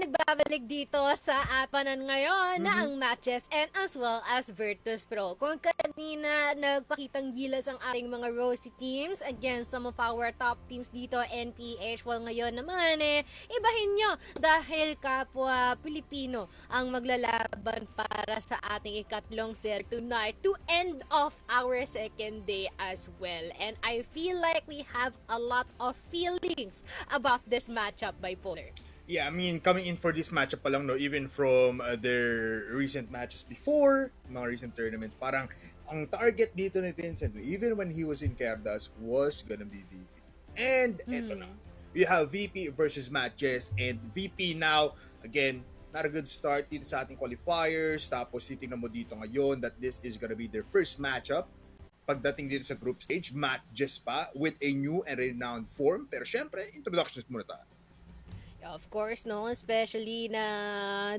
nagbabalik dito sa apanan ngayon na ang Matches and as well as Virtus.pro. Kung kanina nagpakitang gilas ang ating mga rosy teams against some of our top teams dito, NPH, well ngayon naman ibahin nyo dahil kapwa Pilipino ang maglalaban para sa ating ikatlong series tonight to end off our second day as well. And I feel like we have a lot of feelings about this matchup, Bipolar. Yeah, I mean, coming in for this matchup pa lang, no, even from their recent matches before, mga recent tournaments, parang ang target dito ni Vincent, even when he was in Cardas, was gonna be VP. And eto na. We have VP versus MATTJESS, and VP now, again, not a good start dito sa ating qualifiers, tapos titingnan mo dito ngayon that this is gonna be their first matchup. Pagdating dito sa group stage, MATTJESS pa with a new and renowned form, pero syempre, introductions muna tayo. Of course, no, especially na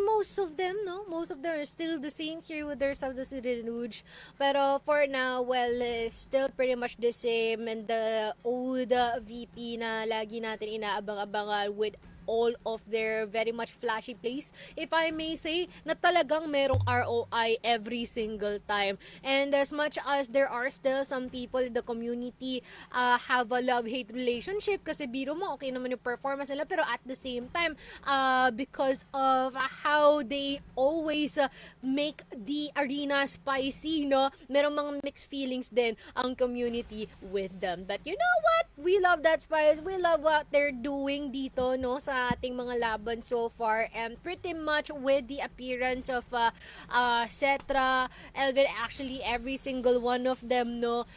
most of them are still the same here with their Subdecited Rouge. Pero for now, well, still pretty much the same, and the old VP na lagi natin inaabang-abangan with all of their very much flashy plays, if I may say, na talagang merong ROI every single time. And as much as there are still some people in the community have a love-hate relationship, kasi biro mo, okay naman yung performance nila, pero at the same time, because of how they always make the arena spicy, no, merong mga mixed feelings din ang community with them. But you know what? We love that spice. We love what they're doing dito, no, sa ating mga laban so far, and pretty much with the appearance of Cetra, Elvin, actually every single one of them, no,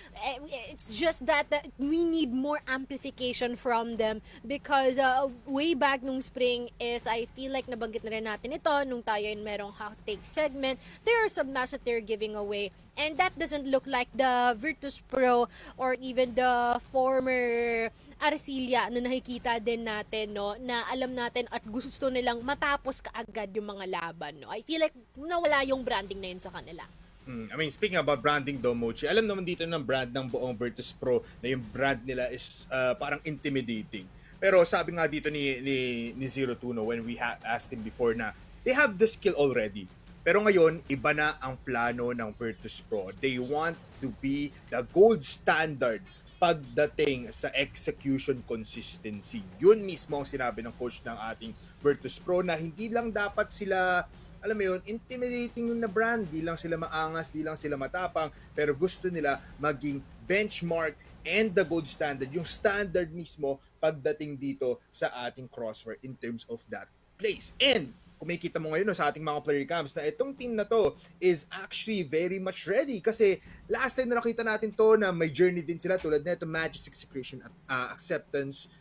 it's just that we need more amplification from them because way back nung spring is, I feel like nabanggit na rin natin ito nung tayo yung merong hot take segment, there are some matches that they're giving away. And that doesn't look like the Virtus.pro or even the former Arcilla na nakikita din natin, no, na alam natin at gusto nilang matapos kaagad yung mga laban, no. I feel like nawala yung branding na yun sa kanila. I mean, speaking about branding though, Mochi, alam naman dito ng brand ng buong Virtus.pro na yung brand nila is parang intimidating. Pero sabi nga dito ni 02, no, when we asked him before na they have the skill already. Pero ngayon, iba na ang plano ng Virtus.pro. They want to be the gold standard pagdating sa execution consistency. Yun mismo ang sinabi ng coach ng ating Virtus.pro na hindi lang dapat sila, alam mo yun, intimidating na brand. Di lang sila maangas, di lang sila matapang, pero gusto nila maging benchmark and the gold standard, yung standard mismo pagdating dito sa ating CROSSFIRE in terms of that place. And kung makikita mo ngayon, no, sa ating mga player camps na itong team na to is actually very much ready kasi last time na nakita natin to na may journey din sila tulad na ito, Matches Execution, Acceptance,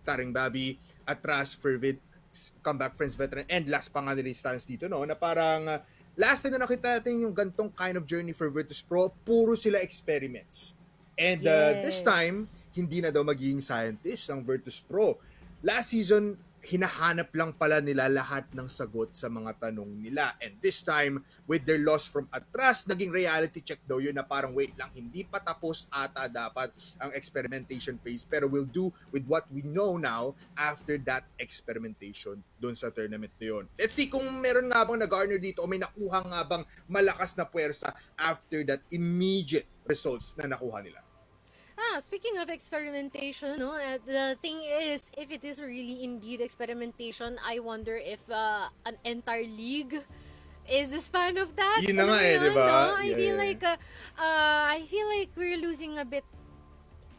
Taring Babi, Atras, Fervid, Comeback Friends Veteran, and last pa nga nila yung dito, no, na parang last time na nakita natin yung gantong kind of journey for Virtus.pro, puro sila experiments. And this time, hindi na daw magiging scientist ang Virtus.pro. Last season, hinahanap lang pala nila lahat ng sagot sa mga tanong nila. And this time, with their loss from Atras, naging reality check daw yun na parang wait lang, hindi pa tapos ata dapat ang experimentation phase. Pero we'll do with what we know now after that experimentation doon sa tournament na yun. Let's see kung meron nga bang nag-garner dito o may nakuha nga bang malakas na puwersa after that immediate results na nakuha nila. Speaking of experimentation, no, the thing is, if it is really indeed experimentation, I wonder if an entire league is the span of that. Yun na nga diba? No? I feel like we're losing a bit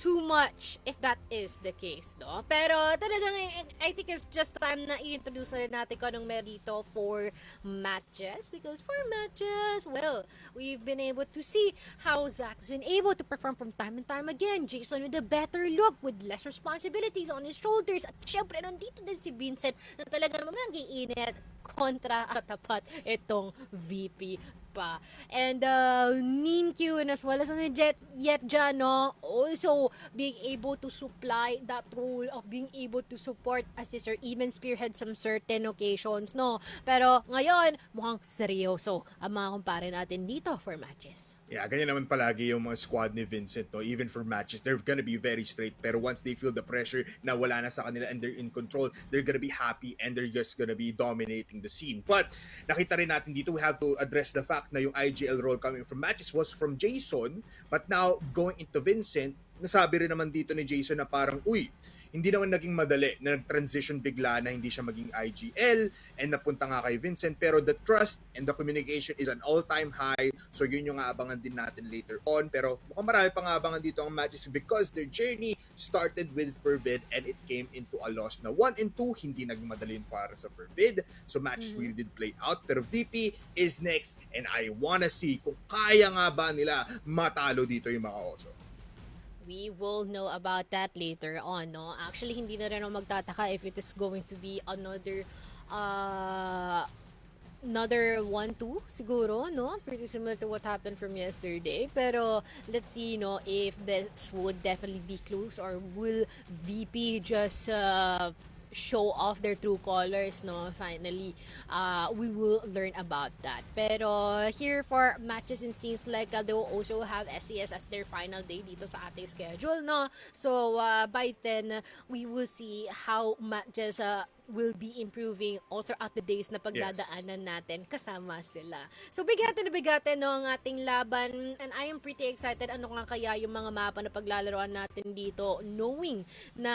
too much if that is the case, no? Pero talagang I think it's just time na i-introduce na rin natin kung anong meron dito for MATTJESS, because for MATTJESS, well, we've been able to see how Zach's been able to perform from time and time again. Jason with a better look, with less responsibilities on his shoulders, at syempre nandito din si Vincent na talagang mag-iinit kontra at tapat itong VP pa. And Ninkyu and as well as Yetja, no, also being able to supply that role of being able to support, assist, or even spearhead some certain occasions, no. Pero ngayon, mukhang seryoso ang mga kumpare natin dito for matches. Yeah, ganyan naman palagi yung mga squad ni Vincent, no? Even for matches, they're gonna be very straight. Pero once they feel the pressure na wala na sa kanila and they're in control, they're gonna be happy and they're just gonna be dominating the scene. But nakita rin natin dito, we have to address the fact na yung IGL role coming from matches was from Jason, but now going into Vincent, nasabi rin naman dito ni Jason na parang, uy, hindi naman naging madali na nag-transition bigla na hindi siya maging IGL and napunta nga kay Vincent, pero the trust and the communication is an all-time high, so yun yung aabangan din natin later on. Pero mukhang marami pang aabangan dito ang matches because their journey started with Forbid and it came into a loss na 1 and 2, hindi naging madali para sa Forbid, so matches really did play out. Pero VP is next and I wanna see kung kaya nga ba nila matalo dito yung mga Oso. We will know about that later on, no? Actually, hindi na rin ako magtataka if it is going to be another 1-2 siguro, no? Pretty similar to what happened from yesterday. Pero let's see, no, if this would definitely be close or will VP just show off their true colors, no? Finally, we will learn about that. Pero here for matches and scenes like they will also have SCS as their final day dito sa ating schedule, no? So by then we will see how MATTJESS will be improving all throughout the days na pagdadaanan natin kasama sila. So bigatan na bigatan, no, ang ating laban, and I am pretty excited ano nga kaya yung mga mapa na paglalaroan natin dito, knowing na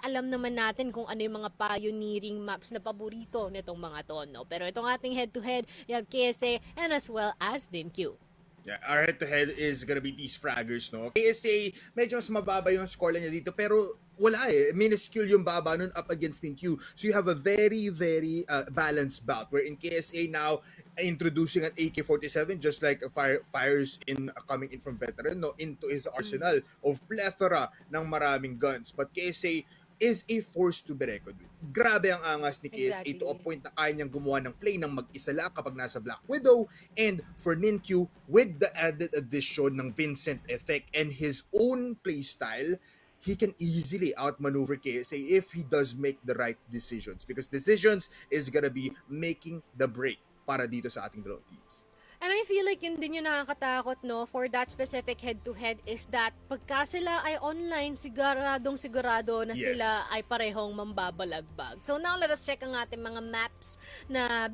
alam naman natin kung ano yung mga pioneering maps na paborito nitong mga to, no? Pero itong ating head-to-head, you have KSA and as well as DinQ. Yeah, our head-to-head is gonna be these fraggers, no? KSA, medyo mas mababa yung score niya dito, pero wala eh. Minuscule yung baba nun up against Q. So you have a very, very balanced bout where in KSA now introducing an AK-47 just like fires in coming in from veteran, no, into his arsenal of plethora ng maraming guns. But KSA is a force to be reckoned with. Grabe ang angas ni KSA to a point na kaya niyang gumawa ng play ng mag-isa lang kapag nasa Black Widow, and for Ninkyu, with the added addition ng Vincent effect and his own playstyle, he can easily outmaneuver KSA if he does make the right decisions, because decisions is gonna be making the break para dito sa ating dalawang teams. And I feel like yun din yung nakakatakot, no, for that specific head-to-head is that pagka sila ay online, sigurado na sila ay parehong mambabalagbag. So now let us check ang ating mga maps na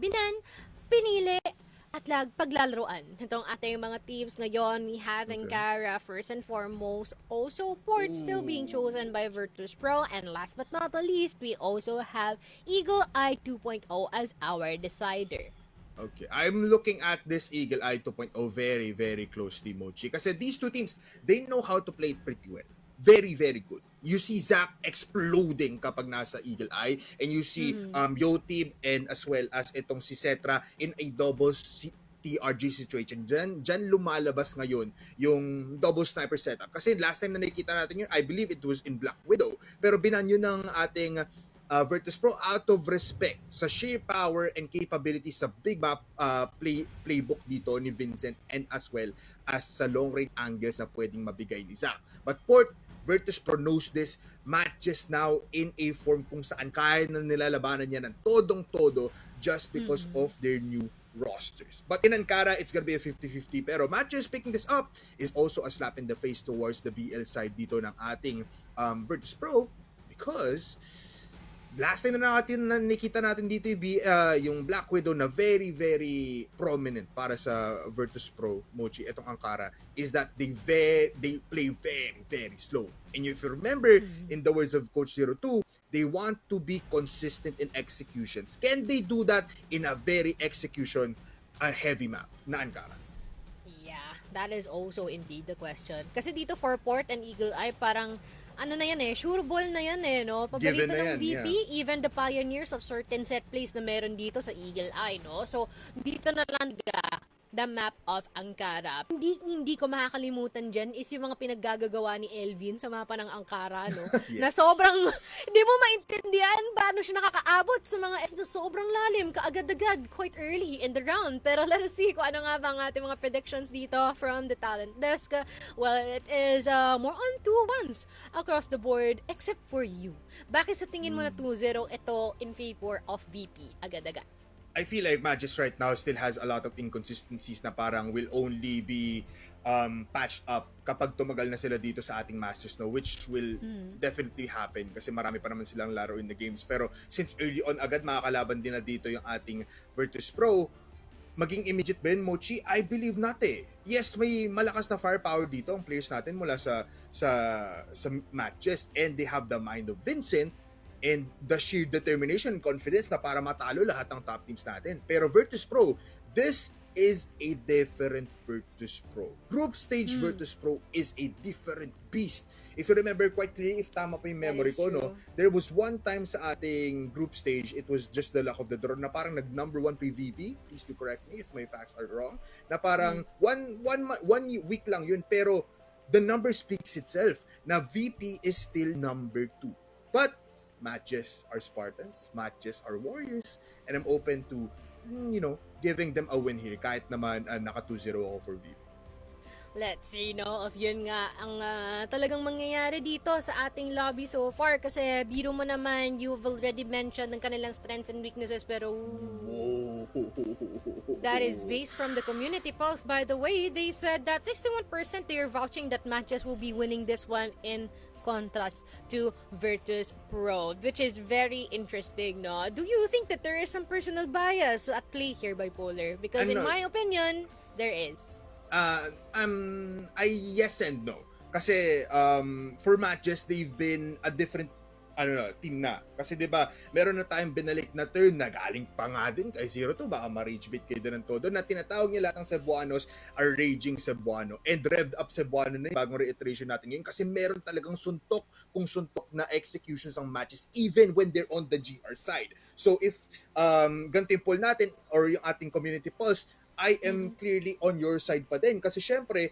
pinili at paglalaroan. Itong ating mga teams ngayon, we have Ankara first and foremost. Also, Port still being chosen by Virtus.pro. And last but not the least, we also have Eagle Eye 2.0 as our decider. Okay, I'm looking at this Eagle Eye 2.0 very, very closely, Mochi. Kasi these two teams, they know how to play it pretty well. Very, very good. You see Zach exploding kapag nasa Eagle Eye, and you see Yotib and as well as itong si Cetra in a double TRG situation. Diyan lumalabas ngayon yung double sniper setup. Kasi last time na nakikita natin yun, I believe it was in Black Widow. Pero binanyo ng ating Virtus.pro out of respect sa sheer power and capability sa big map playbook dito ni Vincent, and as well as sa long range angles na pwedeng mabigay ni Zach. But Port, Virtus.pro knows this. MATTJESS now in a form kung saan kaya na nilalabanan niya ng todong-todo just because of their new rosters. But in Ankara, it's gonna be a 50-50. Pero MATTJESS picking this up is also a slap in the face towards the BL side dito ng ating Virtus.pro, because last time na nakita natin dito yung Black Widow na very, very prominent para sa Virtus.pro, Mochi, etong Ankara, is that they play very, very slow. And if you remember, in the words of Coach 02, they want to be consistent in executions. Can they do that in a very heavy map na Ankara? Yeah, that is also indeed the question. Kasi dito for Port and Eagle Eye, parang ano na yan sure ball na yan no? Paborito ng VP, even the pioneers of certain set plays na meron dito sa Eagle Eye, no? So, dito na lang the map of Ankara. Hindi ko makakalimutan dyan is yung mga pinaggagawa ni Elvin sa mapa ng Ankara, no? Na sobrang, hindi mo maintindihan paano siya nakakaabot sa mga na sobrang lalim, kaagad-agad, quite early in the round. Pero let us see kung ano nga ba ang ating mga predictions dito from the talent desk. Well, it is more on 2-1s across the board, except for you. Bakit sa tingin mo na 2-0 ito in favor of VP agad-agad? I feel like MATTJESS right now still has a lot of inconsistencies na parang will only be patched up kapag tumagal na sila dito sa ating Masters, no, which will definitely happen kasi marami pa naman silang laro in the games. Pero since early on agad makakalaban din na dito yung ating Virtus.pro, maging immediate ba yun, Mochi? I believe not eh. Yes, may malakas na firepower dito ang players natin mula sa matches, and they have the mind of Vincent and the sheer determination and confidence na para matalo lahat ng top teams natin. Pero Virtus.pro, this is a different Virtus.pro. Group stage Virtus.pro is a different beast. If you remember quite clearly, if tama pa yung memory ko, no, there was one time sa ating group stage, it was just the luck of the draw, na parang nag-number 1 PVP, please do correct me if my facts are wrong, na parang one week lang yun, pero the number speaks itself, na VP is still number 2. But MATTJESS are Spartans, MATTJESS are Warriors, and I'm open to, giving them a win here, kahit naman naka 2-0 ako for VP. Let's see, if yun nga ang talagang mangyayari dito sa ating lobby so far. Kasi biro mo naman, you've already mentioned ang kanilang strengths and weaknesses, pero that is based from the community polls. By the way, they said that 61% they are vouching that MATTJESS will be winning this one in contrast to Virtus.pro, which is very interesting, no? Do you think that there is some personal bias at play here, Bipolar? Because in my opinion, there is. Yes and no. Kasi for MATTJESS, they've been a different team na. Kasi 'di ba, meron na tayong binalik na turn na galing pa nga din kay 0-2, baka ma-rage bait kayo doon ng todo, na tinatawag niya lahat ng Cebuanos are raging Cebuano, and revved up Cebuano na yung bagong reiteration natin ngayon, kasi meron talagang suntok na executions ang matches even when they're on the GR side. So if ganito yung poll natin or yung ating community polls, I am clearly on your side pa din, kasi syempre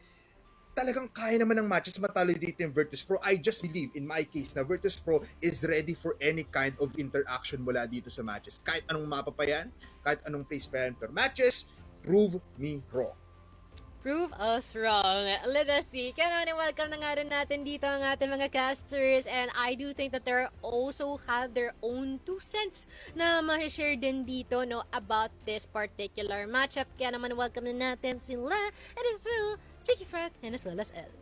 talagang kaya naman ng matches matalo dito yung Virtus.pro. I just believe, in my case, na Virtus.pro is ready for any kind of interaction mula dito sa matches. Kahit anong mapa pa yan, kahit anong place pa yan. Pero matches, prove me wrong. Prove us wrong. Let us see. Kaya naman welcome na nga rin natin dito ang ating mga casters, and I do think that they also have their own 2 cents na ma-share din dito, about this particular matchup. Kaya naman welcome na natin sila, and as well, CFPH and as well as L.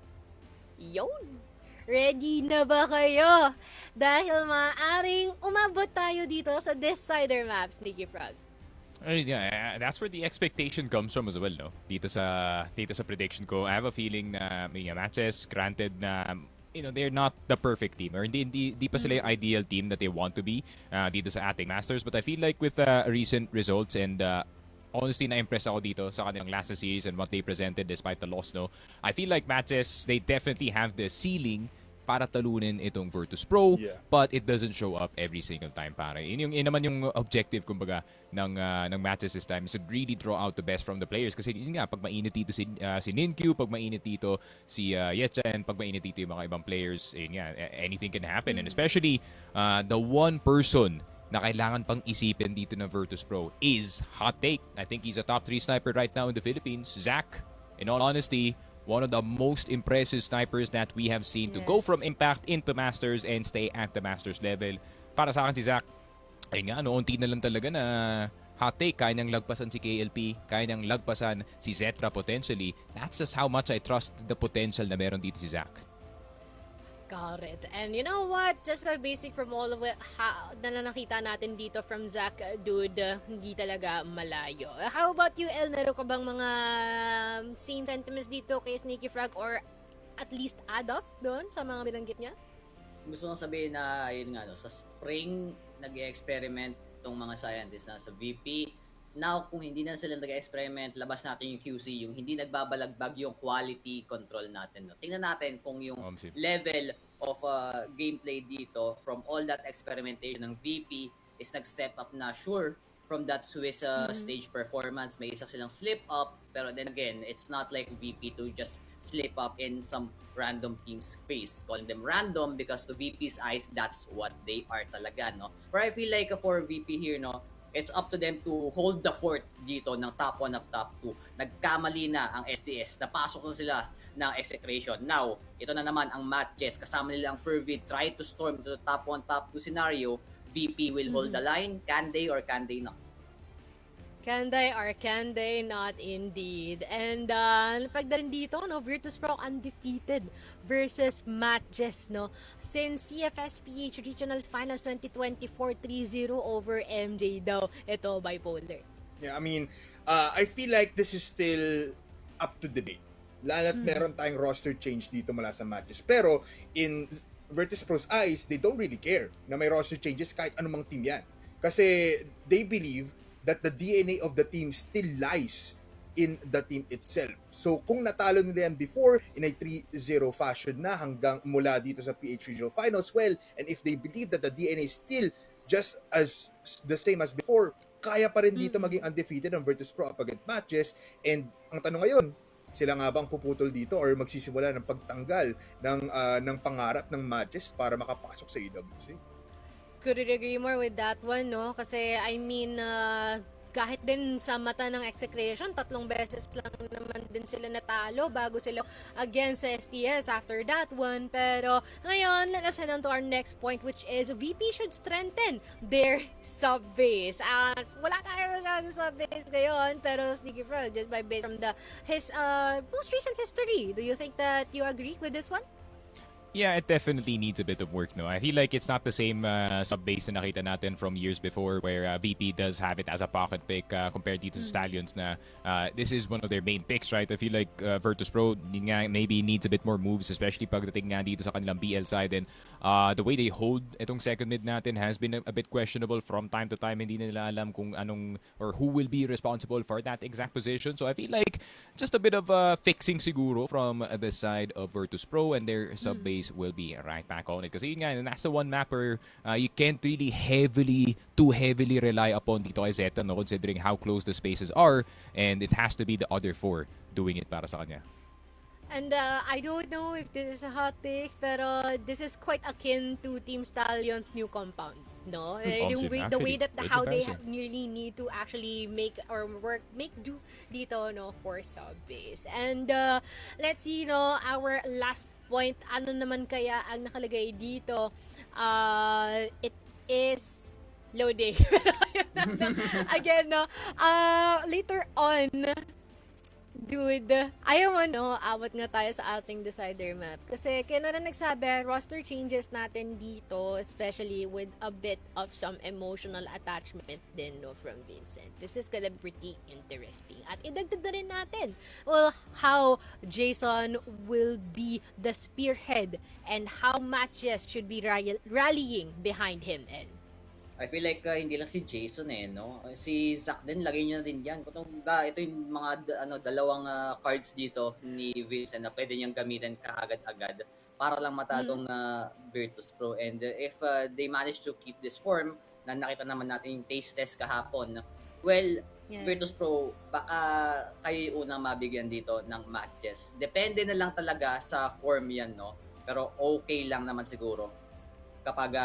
Yon! Ready na ba kayo? Dahil maaaring umabot tayo dito sa Decider Maps, CFPH. Yeah, that's where the expectation comes from as well, no? Dito sa prediction ko, I have a feeling na MATTJESS, granted na they're not the perfect team, or hindi pa sila yung ideal team that they want to be dito sa ating Masters, but I feel like with recent results and honestly, na-impress ako dito sa kanilang last series and what they presented despite the loss, no? I feel like MATTJESS, they definitely have the ceiling para talunin itong Virtus.pro, but it doesn't show up every single time, pare. Yun naman yung objective, kumbaga, ng MATTJESS this time, is to really draw out the best from the players. Kasi yun nga, pag mainit dito si Ninkyu, pag mainit dito si Yetchen, pag mainit dito yung mga ibang players, yun nga, anything can happen. And especially, the one person na kailangan pang isipin dito ng Virtus.pro is hot take. I think he's a top 3 sniper right now in the Philippines. Zach, in all honesty, one of the most impressive snipers that we have seen to go from Impact into Masters and stay at the Masters level. Para sa akin si Zach, ayun nga, unti na lang talaga na hot take. Kaya niyang lagpasan si KLP, kaya niyang lagpasan si Zetra potentially. That's just how much I trust the potential na meron dito si Zach. Got it. And you know what? Just by basic from all of it, na nakita natin dito from Zach, dude, hindi talaga malayo. How about you, El? Meron ka bang mga same sentiments dito kay Sneaky Frog, or at least add up doon sa mga binanggit niya? Gusto kong sabihin na, yun nga, sa spring, nag-experiment tong mga scientists na sa VP. Now, kung hindi na sila nag-experiment, labas natin yung QC, yung hindi nagbabalagbag yung quality control natin. No? Tingnan natin kung yung level of gameplay dito from all that experimentation ng VP is nag-step up na. Sure, from that Swiss stage performance, may isa silang slip up, pero then again, it's not like VP to just slip up in some random team's face. Calling them random because to VP's eyes, that's what they are talaga, no? But I feel like for VP here, no, it's up to them to hold the fort dito ng top 1 up top 2. Nagkamali na ang STS. Napasok na sila ng execration. Now, ito na naman ang MATTJESS. Kasama nila ang Fervid. Try to storm to the top 1, top 2 scenario. VP will hold the line. Can they or can they not? Can they or can they not indeed? And pagdating dito, no, Virtus.pro undefeated versus MATTJESS, no? Since CFSPH Regional Finals 2024 3-0 over MJ daw. Ito, bipolar. Yeah, I mean, I feel like this is still up to debate. Lalo't meron tayong roster change dito mula sa matches. Pero in Virtus.pro's eyes, they don't really care na may roster changes kahit anumang team yan. Kasi they believe that the DNA of the team still lies in the team itself. So kung natalo nila yan before in a 3-0 fashion na hanggang mula dito sa PH Regional Finals, well, and if they believe that the DNA is still just as the same as before, kaya pa rin dito maging undefeated ang Virtus.pro against MATTJESS. And ang tanong ngayon, sila nga bang puputol dito or magsisimula ng pagtanggal ng pangarap ng MATTJESS para makapasok sa EWC? Couldn't agree more with that one, no? Kasi, I mean, kahit din sa mata ng execration, 3 beses lang naman din sila natalo bago sila against sa STS after that one. Pero ngayon, let us head on to our next point, which is VP should strengthen their sub-base. Wala tayo ng sub-base ngayon, pero Sneaky Frog, just by based from his most recent history, do you think that you agree with this one? Yeah, it definitely needs a bit of work, no? I feel like it's not the same sub-base na nakita natin from years before where VP does have it as a pocket pick compared dito sa Stallions na this is one of their main picks, right? I feel like Virtus.pro maybe needs a bit more moves, especially pagdating nga dito sa kanilang BL side. And the way they hold itong second mid natin has been a bit questionable from time to time. Hindi na nila alam kung anong or who will be responsible for that exact position. So I feel like just a bit of fixing siguro from the side of Virtus.pro, and their sub-base will be right back on it. Kasi yun nga, that's the one map where you can't really too heavily rely upon dito kay Zeta, no, considering how close the spaces are, and it has to be the other 4 doing it para sa kanya. And I don't know if this is a hot take, pero this is quite akin to Team Stallion's new compound. No, the way that how they really need to actually make do dito, no, for sub base. And let's see, no, our last point, ano naman kaya ang nakalagay dito? It is loading. Again, no, later on, dude, ayaw mo, no, abot nga tayo sa ating decider map. Kasi kaya na nagsabi, roster changes natin dito, especially with a bit of some emotional attachment din, no, from Vincent. This is gonna be pretty interesting. At idagdag na rin natin, well, how Jason will be the spearhead and how MATTJESS should be rallying behind him. And I feel like hindi lang si Jason no. Si Zack din, lagay niyo na din yan. Ito yung mga dalawang cards dito ni Vince na pwede niyang gamitin kaagad-agad para lang matadong Virtus.pro. And if they manage to keep this form, na nakita naman natin yung taste test kahapon, well, yes, Virtus.pro, baka kayo yung unang mabigyan dito ng MATTJESS. Depende na lang talaga sa form yan, no? Pero okay lang naman siguro kapag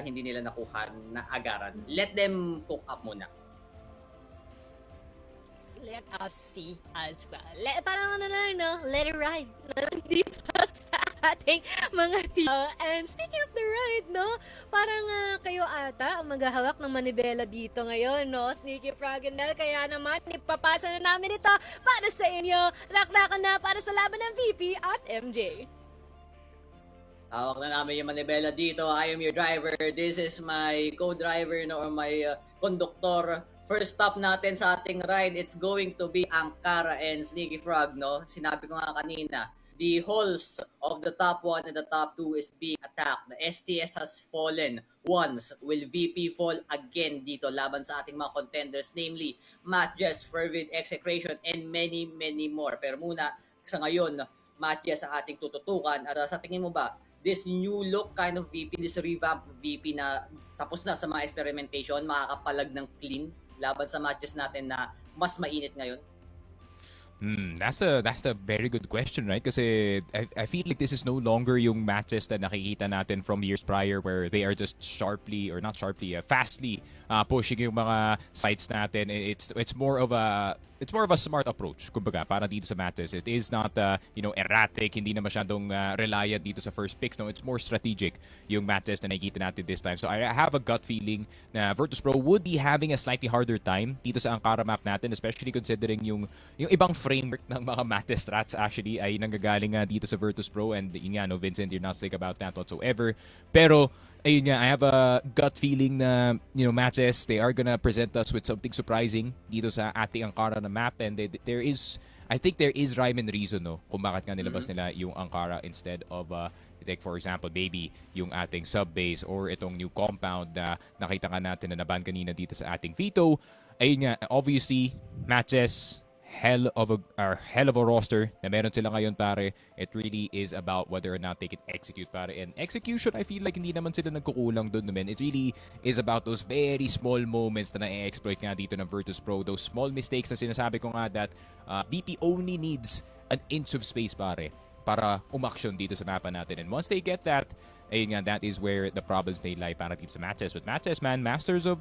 hindi nila nakuha na agaran. Let them cook up muna. Let us see as well. Parang no? Let it ride. Dito sa ating mga team. And speaking of the ride, no? Parang kayo ata ang maghahawak ng manibela dito ngayon, no? Sneaky Frog and Nell. Kaya naman, ipapasa na namin ito para sa inyo. Rakdakan na para sa laban ng VP at MJ. Hawak na namin yung manibela dito. I am your driver. This is my co-driver, no, or my conductor. First stop natin sa ating ride, it's going to be Ankara and Sneaky Frog, no? Sinabi ko nga kanina, the hulls of the top 1 and the top 2 is being attacked. The STS has fallen once. Will VP fall again dito laban sa ating mga contenders, namely MATTJESS, Fervid, Execration, and many, many more. Pero muna, sa ngayon, MATTJESS ang ating tututukan. At sa tingin mo ba, this new look kind of VP, this revamp VP na tapos na sa mga experimentation, makakapalag ng clean laban sa matches natin na mas mainit ngayon? That's a very good question, right? Kasi I feel like this is no longer yung matches na nakikita natin from years prior where they are just fastly pushing yung mga sites natin. It's more of a it's more of a smart approach. Kumbaga, para dito sa MATTJESS, it is not erratic, hindi na masyadong reliant dito sa first picks. No, it's more strategic yung MATTJESS na nakikita natin this time. So I have a gut feeling na Virtus.pro would be having a slightly harder time dito sa Ankara map natin, especially considering yung ibang framework ng mga MATTJESS strats actually ay nanggagaling dito sa Virtus.pro, and yun nga, no, Vincent, you're not sick about that whatsoever. Pero ayun nga, I have a gut feeling na, MATTJESS, they are gonna present us with something surprising dito sa ating Ankara na map, and I think there is rhyme and reason, no, kung bakit nga nilabas nila yung Ankara instead of, like for example, maybe yung ating sub-base or itong new compound na nakita nga natin na naban kanina dito sa ating VETO. Ayun nga, obviously, MATTJESS, hell of a roster na meron sila ngayon, pare. It really is about whether or not they can execute, pare. And execution, I feel like hindi naman sila nagkukulang dun, man. It really is about those very small moments na na-exploit nga dito ng Virtus.pro. Those small mistakes na sinasabi ko nga that VP only needs an inch of space, pare, para umaksyon dito sa mapa natin. And once they get that, ayun nga, that is where the problems may lie para dito sa MATTJESS. But MATTJESS, man, masters of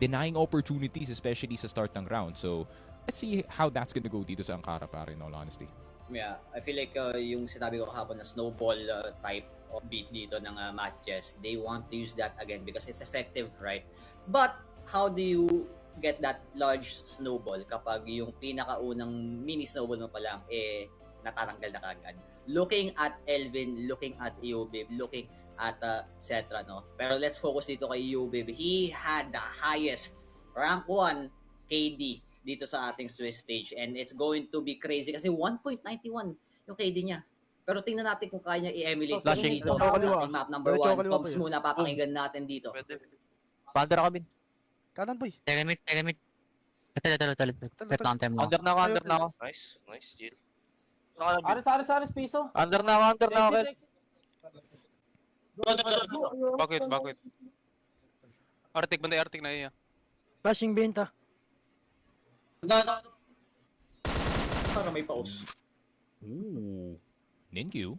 denying opportunities, especially sa start ng round. So let's see how that's gonna go dito sa Ankara, pare, in all honesty. Yeah, I feel like yung sinabi ko kahapon na snowball type of beat dito ng MATTJESS, they want to use that again because it's effective, right? But how do you get that large snowball kapag yung pinakaunang mini snowball mo pa lang natatanggal na kagad? Looking at Elvin, looking at Eubib, looking at Cetra, no? Pero let's focus dito kay Eubib. He had the highest rank 1 KD dito sa ating Swiss stage, and it's going to be crazy kasi 1.91 yung KD niya. Pero tingnan natin kung kaya niya i-emulate dito sa ating map number 1. Comps muna papakinggan natin dito. Pander ako, Bin. Kanan, boy. Telemate. Talit. Set lang time lang. Under na ako. Nice, chill. Aris, piso. Under na ako. Bakit? Arctic, banday Arctic na iya. Flashing benta. Para may pause. Ooh. Ninkyu.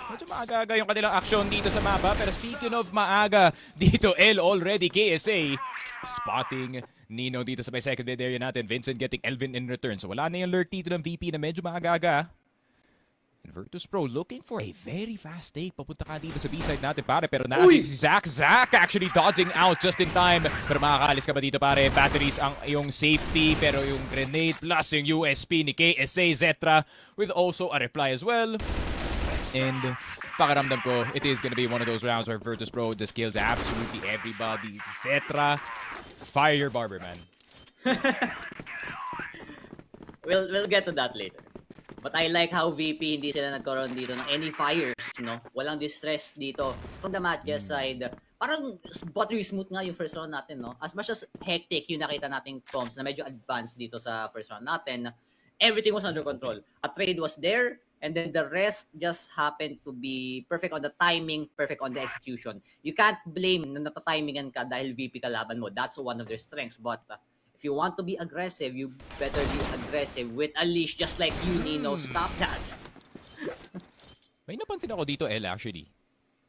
Medyo maaga yung kanilang action dito sa mapa. Pero speaking of maaga, dito L already, KSA spotting Nino dito sa may second mid area natin. Vincent getting Elvin in return. So wala na yung lurk dito ng VP na medyo maaga-aga. And Virtus.pro looking for a very fast take. Papunta ka dito sa B-side natin, pare. Pero natin si Zach. Zach actually dodging out just in time. Pero makakaalis ka ba dito, pare? Batteries ang yung safety. Pero yung grenade plus yung USP ni KSA Zetra with also a reply as well. And pakiramdam ko, it is gonna be one of those rounds where Virtus.pro just kills absolutely everybody. Zetra, fire your barber, man. We'll get to that later. But I like how VP hindi sila nagkaroon dito ng any fires, no? Walang distress dito from the MATTJESS side. Parang buttery smooth nga yung first round natin, no? As much as hectic yung nakita nating comms na medyo advanced dito sa first round natin, everything was under control. A trade was there, and then the rest just happened to be perfect on the timing, perfect on the execution. You can't blame na natatimingan ka dahil VP kalaban mo. That's one of their strengths. But if you want to be aggressive, you better be aggressive with a leash just like you, Nino. Stop that. May napansin ako dito, L, actually.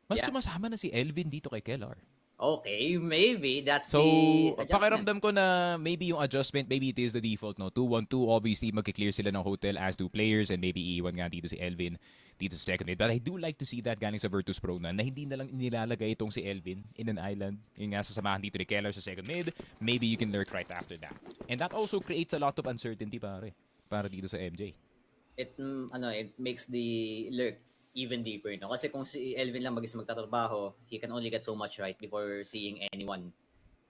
Mas sumasama na si Elvin dito kay Kellar. Okay, maybe that's so, the adjustment. pakiramdam ko na maybe yung adjustment, maybe it is the default, no? 2-1-2, obviously, magkiklear sila ng hotel as 2 players and maybe iiwan nga dito si Elvin dito sa second mid. But I do like to see that galing sa Virtus.pro na hindi na lang nilalagay itong si Elvin in an island. Yung nga sasamahan dito ni Kellar sa second mid, maybe you can lurk right after that. And that also creates a lot of uncertainty, para dito sa MJ. It makes the lurk even deeper, no? Kasi kung si Elvin lang mag-isa magtatrabaho, he can only get so much right before seeing anyone.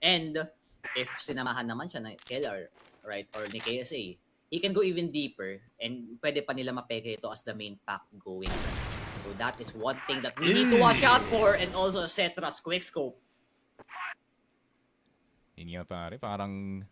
And if sinamahan naman siya ng Kellar, right, or ni KSA, he can go even deeper and pwede pa nila mapeke ito as the main pack going. So that is one thing that we need to watch out for, and also Cetra's quickscope. Yun nga, pare, parang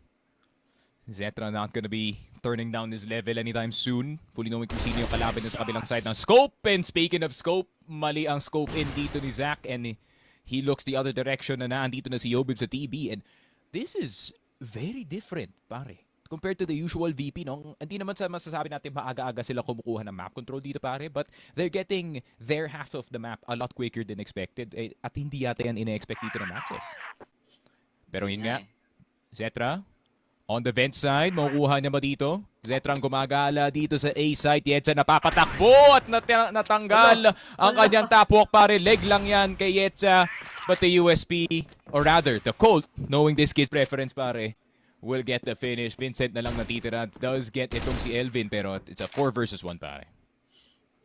Zetra not gonna be turning down his level anytime soon. Fully knowing kung sino yung kalaban sa kabilang side ng scope. And speaking of scope, mali ang scope in dito ni Zach. And he looks the other direction na naandito na si Eubib sa TB. And this is very different, pare. Compared to the usual VP, no? Hindi naman sa masasabi natin maaga-aga sila kumukuha ng map control dito, pare. But they're getting their half of the map a lot quicker than expected. At hindi yata yan ina-expect dito ng MATTJESS. Pero yun nga, Zetra, On the vent side, makukuha niya ba dito? Zetrang gumagala dito sa A side. Yetcha napapatakbo at natanggal ang kanyang top walk pare. Leg lang yan kay Yetcha. But the USP, or rather, the Colt, knowing this kid's preference pare, will get the finish. Vincent na lang natitira. Does get itong si Elvin pero it's a 4 versus 1 pare.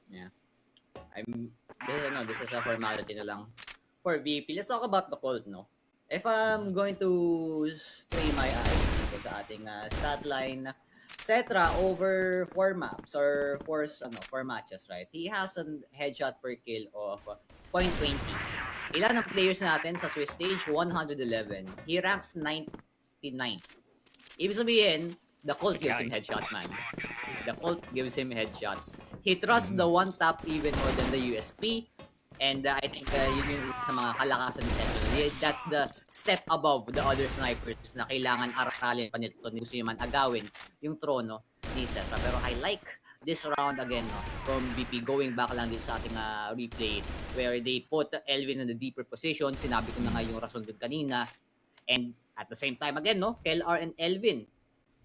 Yeah. This is a formality na lang. For VP, let's talk about the Colt, no? If I'm going to stray my eyes dito sa ating stat line, etc. over 4 maps or 4 matches, right? He has a headshot per kill of 0.20. Ilan ang players natin sa Swiss stage? 111. He ranks 99. Ibig sabihin, the Colt gives him headshots, man. The Colt gives him headshots. He trusts the one tap even more than the USP. And I think yun yung isa sa mga kalakasan ni Sentinel. That's the step above the other snipers na kailangan aralin pa nito ni gusto man agawin yung trono ni Setra. Pero I like this round again, no, from BP, going back lang dito sa ating replay where they put Elvin in the deeper position. Sinabi ko na nga yung rason dun kanina. And at the same time again, no, KLR and Elvin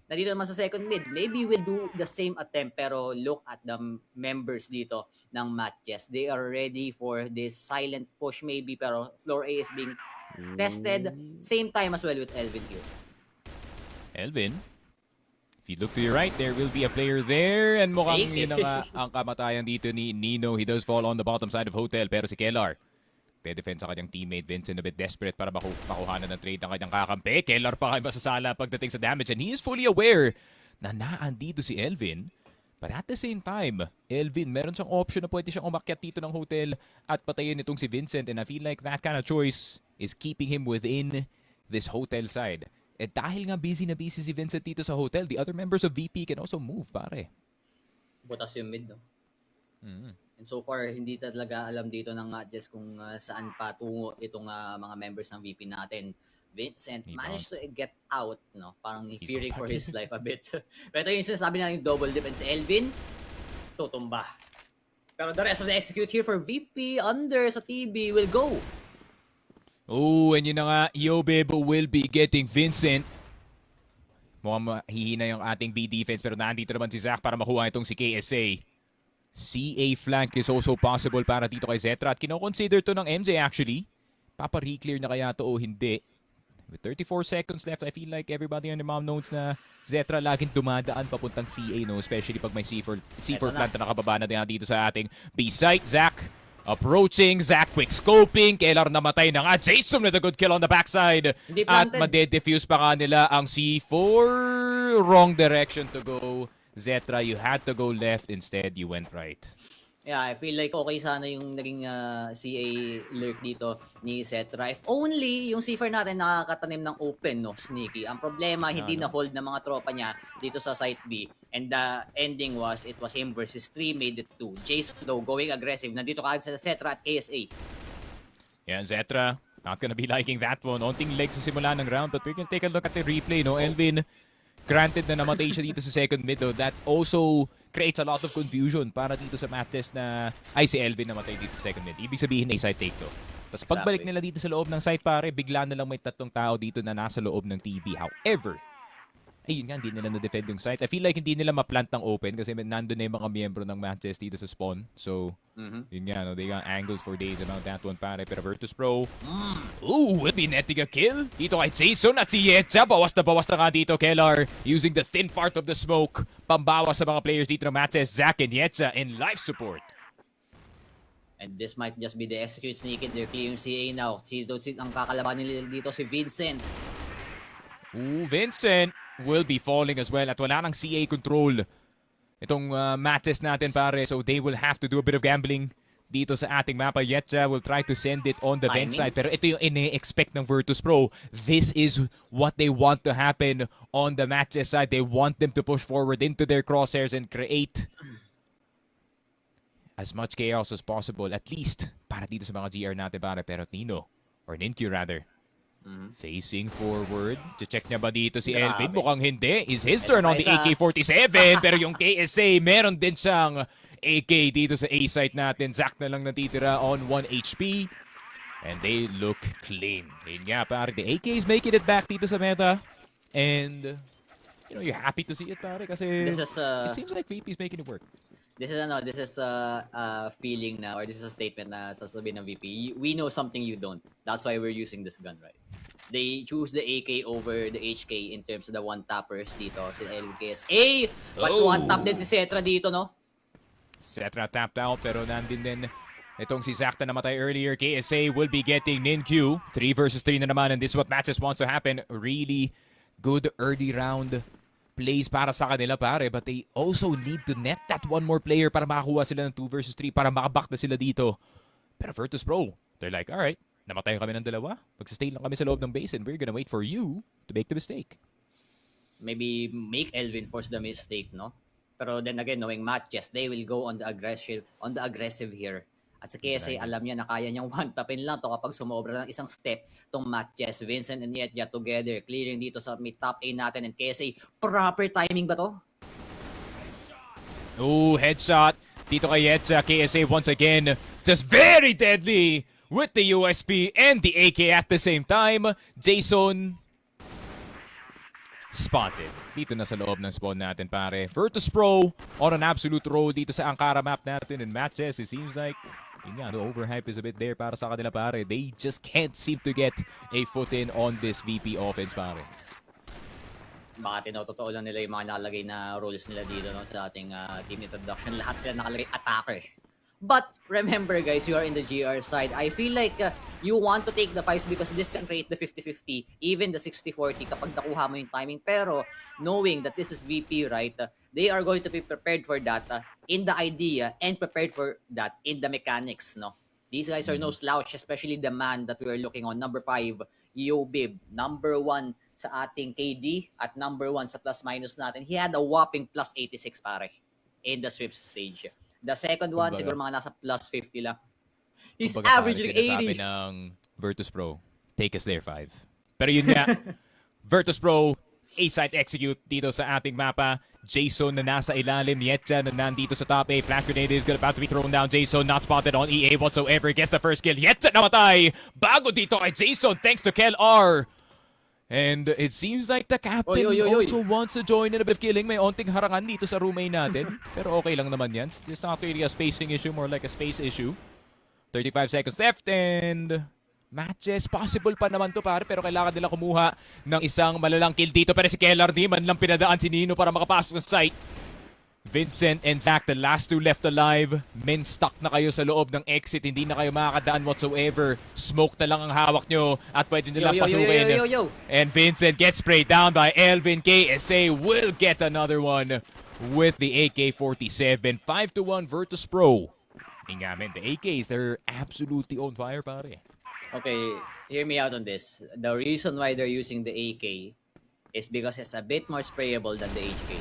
nandito naman sa second mid. Maybe we'll do the same attempt pero look at the members dito ng MATTJESS. They are ready for this silent push maybe pero floor A is being tested. Same time as well with Elvin here. Elvin, if you look to your right, there will be a player there and mukhang yun na ang kamatayan dito ni Nino. He does fall on the bottom side of Hotel pero si Kellar defense sa kanyang teammate Vincent a bit desperate para makuhanan ng trade ng kanyang kakampi. Kellar pa kayo masasala pagdating sa damage and he is fully aware na naandito si Elvin. But at the same time, Elvin, meron siyang option na pwede siyang umakyat dito ng Hotel at patayin itong si Vincent and I feel like that kind of choice is keeping him within this Hotel side. Eh dahil nga busy na busy si Vincent dito sa Hotel, the other members of VP can also move, pare. Butas yung mid, no? And so far, hindi talaga alam dito ng MATTJESS kung saan patungo itong mga members ng VP natin. Vincent managed to get out, no? Parang fearing for his life a bit. Pero yung sinasabi na yung double defense, Elvin, tutumba. Pero the rest of the execute here for VP under sa TB will go. Oh, and yun na nga, Yobib will be getting Vincent. Mukhang mahihina yung ating B defense pero nandito naman si Zach para makuha itong si KSA. CA flank is also possible para dito kay Zetra at kino-consider to ng MJ actually. Papa-reclear na kaya to o hindi. With 34 seconds left, I feel like everybody on the mom knows na Zetra laging dumadaan papuntang CA, no? Especially pag may C4 plant na nakababa na dito sa ating B-site. Zach approaching, Zach quick scoping, Kellar namatay na nga. Jason with a good kill on the backside. At made-defuse pa nga nila ang C4. Wrong direction to go. Zetra, you had to go left. Instead, you went right. Yeah, I feel like okay sana yung naging CA lurk dito ni Zetra. If only yung C4 natin nakakatanim ng open, no, sneaky. Ang problema, hindi na-hold ng mga tropa niya dito sa site B. And the ending was, it was him versus 3, made it 2. Jason, though, going aggressive. Nandito kaagad sa Zetra at KSA. Yeah, Zetra, not gonna be liking that one. Onting legs sa simula ng round, but we can take a look at the replay, no? Elvin, granted na namatay siya dito sa second mid, though, that also creates a lot of confusion para dito sa MATTJESS na ay si Elvin namatay dito sa second mid. Ibig sabihin na side take to. Tapos pagbalik nila dito sa loob ng site pare, bigla na lang may tatlong tao dito na nasa loob ng TB. However, ayun nga, hindi nila na-defend yung site. I feel like hindi nila ma-plant ng open kasi nandun na yung mga miyembro ng MATTJESS dito sa spawn. So, yun nga, no, they got angles for days around that one pare. Pero Virtus.pro, will be netting a kill dito kay Jason at si Yetcha. Bawas na nga dito, Kellar, using the thin part of the smoke. Pambawas sa mga players dito ng MATTJESS, Zach and Yetcha in life support. And this might just be the execute sneak it. They're clearing CA now. Ang kakalaban nila dito si Vincent. Vincent will be falling as well at wala nang CA control itong MATTJESS natin pare, so they will have to do a bit of gambling dito sa ating mapa. Yetcha will try to send it on the vent side pero ito yung ine-expect ng Virtus.pro. This is what they want to happen on the MATTJESS side. They want them to push forward into their crosshairs and create as much chaos as possible, at least para dito sa mga GR natin pare. Pero Nino, or Ninkyu rather, facing forward. Check niya ba dito si Elvin? Mukhang hindi. Is his turn on the AK-47. Pero yung KSA, meron din siyang AK dito sa A-site natin. Zach na lang natitira on 1 HP. And they look clean. Yun nga pare, the AK is making it back dito sa meta. And you're happy to see it, pare, kasi This is it seems like VP's making it work. This is a feeling na, or this is a statement na sasabihin ng VP. We know something you don't. That's why we're using this gun, right? They choose the AK over the HK in terms of the one-tappers dito. Si LKSA, but one-tap din si Cetra dito, no? Cetra tapped out, pero nandun din itong si Zach na namatay earlier. KSA will be getting Nin-Q. 3 versus 3 na naman, and this is what matches wants to happen. Really good early round plays para sa kanila, pare, but they also need to net that one more player para makakuha sila ng 2 versus 3 para makaback na sila dito. Pero Virtus.pro, they're like, alright, namatay kami ng dalawa. Mag-stay lang kami sa loob ng base and we're gonna wait for you to make the mistake. Maybe make Elvin force the mistake, no? Pero then again, knowing MATTJESS, they will go on the aggressive here. At sa KSA, alam niya na kaya niyang one-tapin lang to kapag sumobra ng isang step tong MATTJESS. Vincent and Yetja together, clearing dito sa mid top A natin. And KSA, proper timing ba to? Oh, headshot dito kay Yetja. KSA once again, just very deadly with the USP and the AK at the same time. Jason spotted dito na sa loob ng spawn natin, pare. Virtus.pro on an absolute roll dito sa Ankara map natin, and MATTJESS, it seems like the overhype is a bit there para sa kanila, pare. They just can't seem to get a foot in on this VP offense, pare. Baka tinotoo lang nila yung mga nalagay na roles nila dito, no, sa ating team introduction. Lahat sila nakalagay attacker. But remember, guys, you are in the GR side. I feel like you want to take the fights because this can create the 50-50, even the 60-40 kapag nakuha mo yung timing. Pero knowing that this is VP, right, they are going to be prepared for that in the idea and prepared for that in the mechanics, no? These guys are no slouch, especially the man that we are looking on, number 5, Yobib, number 1 sa ating KD at number 1 sa plus-minus natin. He had a whopping plus 86, pare, in the sweep stage. The second one, siguro mga nasa plus 50 lang. He's averaging 80. Sabi ng Virtus.pro, take us there 5. Pero yun nga, Virtus.pro, A-side execute dito sa ating mapa. Jason na nasa ilalim, Yetja na nandito sa top A. Flash grenade is about to be thrown down. Jason not spotted on EA whatsoever. Gets the first kill. Yetja namatay. Bago dito kay Jason thanks to Kel R. And it seems like the captain also wants to join in a bit of killing. May onting harangan dito sa roommate natin. Pero okay lang naman yan. It's not really a spacing issue, more like a space issue. 35 seconds left and MATTJESS, possible pa naman to, pare, pero kailangan nila kumuha ng isang malalang kill dito. Pero si Kellar di man lang pinadaan si Nino para makapasok ng site. Vincent and Zach, the last 2 left alive. Men, stuck na kayo sa loob ng exit. Hindi na kayo makakadaan whatsoever. Smoke na lang ang hawak nyo at pwede nila pasukin. And Vincent gets sprayed down by Elvin. KSA will get another one with the AK-47. 5-1 Virtus.pro. Ingamin, the AKs are absolutely on fire, pare. Okay, hear me out on this. The reason why they're using the AK is because it's a bit more sprayable than the HK.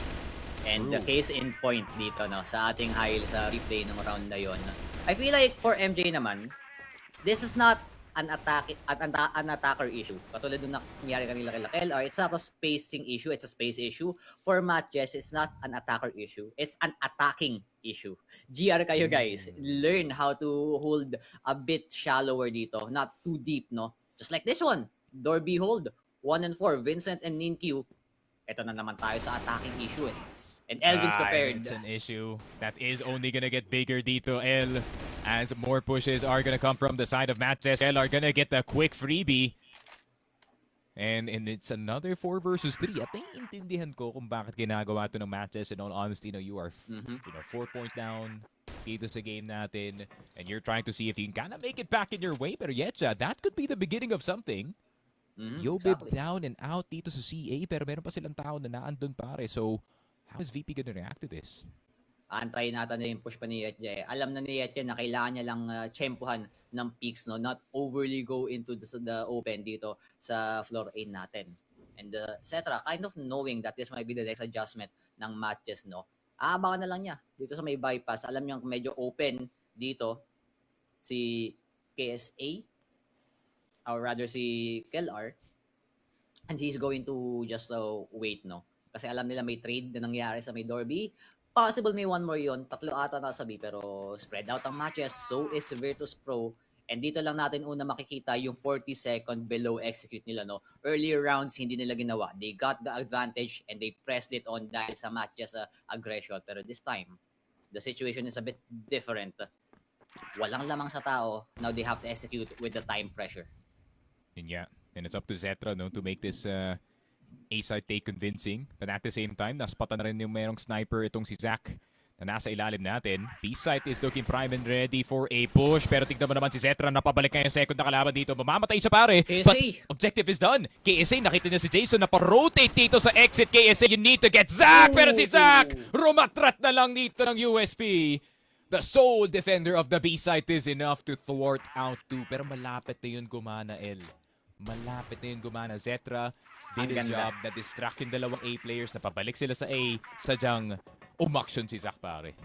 And the case in point dito, no, sa ating highlight sa replay ng round na yon. I feel like for MJ naman, this is not an attacker issue. Katulad nung nangyari kanila kay LR, it's not a spacing issue, it's a space issue. For MATTJESS, it's not an attacker issue, it's an attacking issue. GR kayo, guys. Learn how to hold a bit shallower dito, not too deep, no? Just like this one, Dorby hold, 1 and 4, Vincent and Nin-Q. Ito na naman tayo sa attacking issue, eh. And Elvin's prepared. It's an issue that is only gonna get bigger dito, El, as more pushes are gonna come from the side of MATTJESS. El are gonna get the quick freebie. And it's another 4 versus 3. At naiintindihan ko kung bakit ginagawa ito ng MATTJESS. In all honesty, you are 4 points down dito sa game natin. And you're trying to see if you can kind of make it back in your way. Pero Yetja, that could be the beginning of something. Yobib down and out dito sa CA. Pero meron pa silang tao na naandun, pare. So, how is VP gonna react to this? Antayin natin na yung push pa ni Yetja. Alam na ni Yetja na kailangan niya lang tsempuhan ng peaks, no? Not overly go into the open dito sa floor A natin. And etc. Kind of knowing that this might be the next adjustment ng MATTJESS, no? Aabangan na lang niya dito sa may bypass. Alam niya medyo open dito si KSA or rather si KelR, and he's going to just wait, no? Kasi alam nila may trade na nangyari sa may Dorby. Possible may one more yon. 3 ata nasa B, pero spread out ang matches. So is Virtus.pro. And dito lang natin una makikita yung 40-second below execute nila, no? Earlier rounds, hindi nila ginawa. They got the advantage and they pressed it on dahil sa MATTJESS aggression. Pero this time, the situation is a bit different. Walang lamang sa tao. Now they have to execute with the time pressure. And yeah, and it's up to Zetra, no, to make this A-side take convincing. But at the same time, naspatan na rin yung merong sniper itong si Zach na nasa ilalim natin. B-side is looking prime and ready for a push. Pero tignan mo naman si Zetra na pabalik ngayon second na kalaban dito. Mamamatay siya pare. KSA. But objective is done. KSA, nakita niya si Jason na pa-rotate dito sa exit. KSA, you need to get Zach. Pero si Zach, rumatrat na lang dito ng USP. The sole defender of the B-side is enough to thwart out two. Pero malapit na yun gumana, El. Malapit na yun gumana. Zetra did a job na distract yung dalawang A players na pabalik sila sa A. Sadyang umaksyon si Zach pare.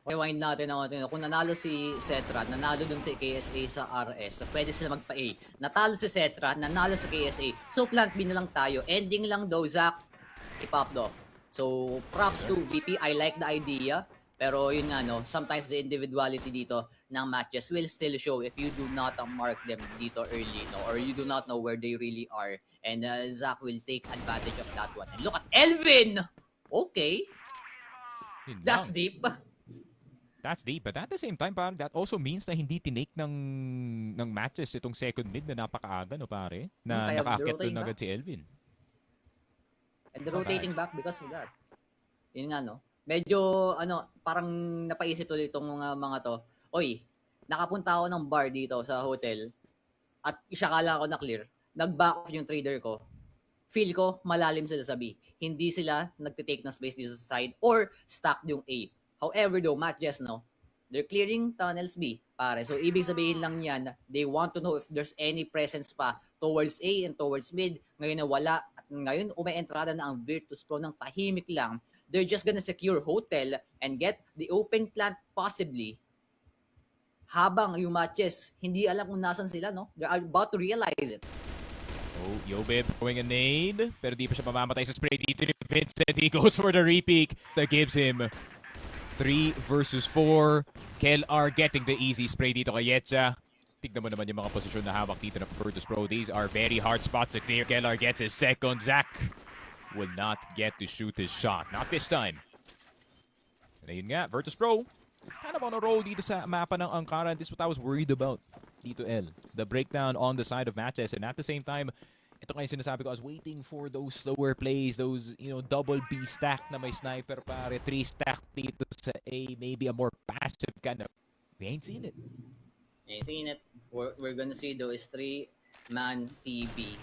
Rewind natin ako. Kung nanalo si Zetra, nanalo dun si KSA sa RS, pwede sila magpa-A. Natalo si Zetra, nanalo sa KSA. So plant B na lang tayo. Ending lang daw, Zach, i-popped off. So props to VP. I like the idea. Pero yun nga, no, sometimes the individuality dito ng matches will still show if you do not mark them dito early, no, or you do not know where they really are. And Zach will take advantage of that one. And look at Elvin! Okay. Yun That's lang. deep. That's deep. But at the same time, parang that also means na hindi tinake ng matches itong second mid na napakaaga, no pare? Na Kaya nakakit rotating doon agad back. si Elvin. And the rotating back because of that. Yun nga, no? Medyo, parang napaisip tuloy itong mga to. Oy, nakapunta ako ng bar dito sa hotel at isyakala ako na clear. Nag-back off yung trader ko. Feel ko, malalim sila sa B. Hindi sila nagtitake ng space dito sa side or stacked yung A. However though, MATTJESS, no? They're clearing tunnels B, pare. So, ibig sabihin lang yan, they want to know if there's any presence pa towards A and towards mid. Ngayon na wala. At ngayon, umaentrada na ang Virtus.pro ng tahimik lang. They're just gonna secure hotel and get the open plant possibly. Habang yung MATTJESS, hindi alam kung nasan sila, no? They're about to realize it. Oh, Yobib throwing a nade. Pero di pa siya mamamatay sa spray dito ni Vincent. He goes for the repeak. That gives him 3 versus 4. KLR getting the easy spray dito kay Yetcha. Tignan mo naman yung mga posisyon na hawak dito ng Virtus.pro. These are very hard spots to clear. KLR gets his second. Zach will not get to shoot his shot. Not this time. And ayun nga, Virtus.pro kind of on a roll dito sa mapa ng Ankara. This is what I was worried about dito, El. The breakdown on the side of MATTJESS. And at the same time, ito nga yung sinasabi ko, I was waiting for those slower plays, those, double B stack na may sniper pare, 3 stack dito sa A, maybe a more passive kind of. We ain't seen it. Ain't seen it. We're gonna see though is 3-man TB.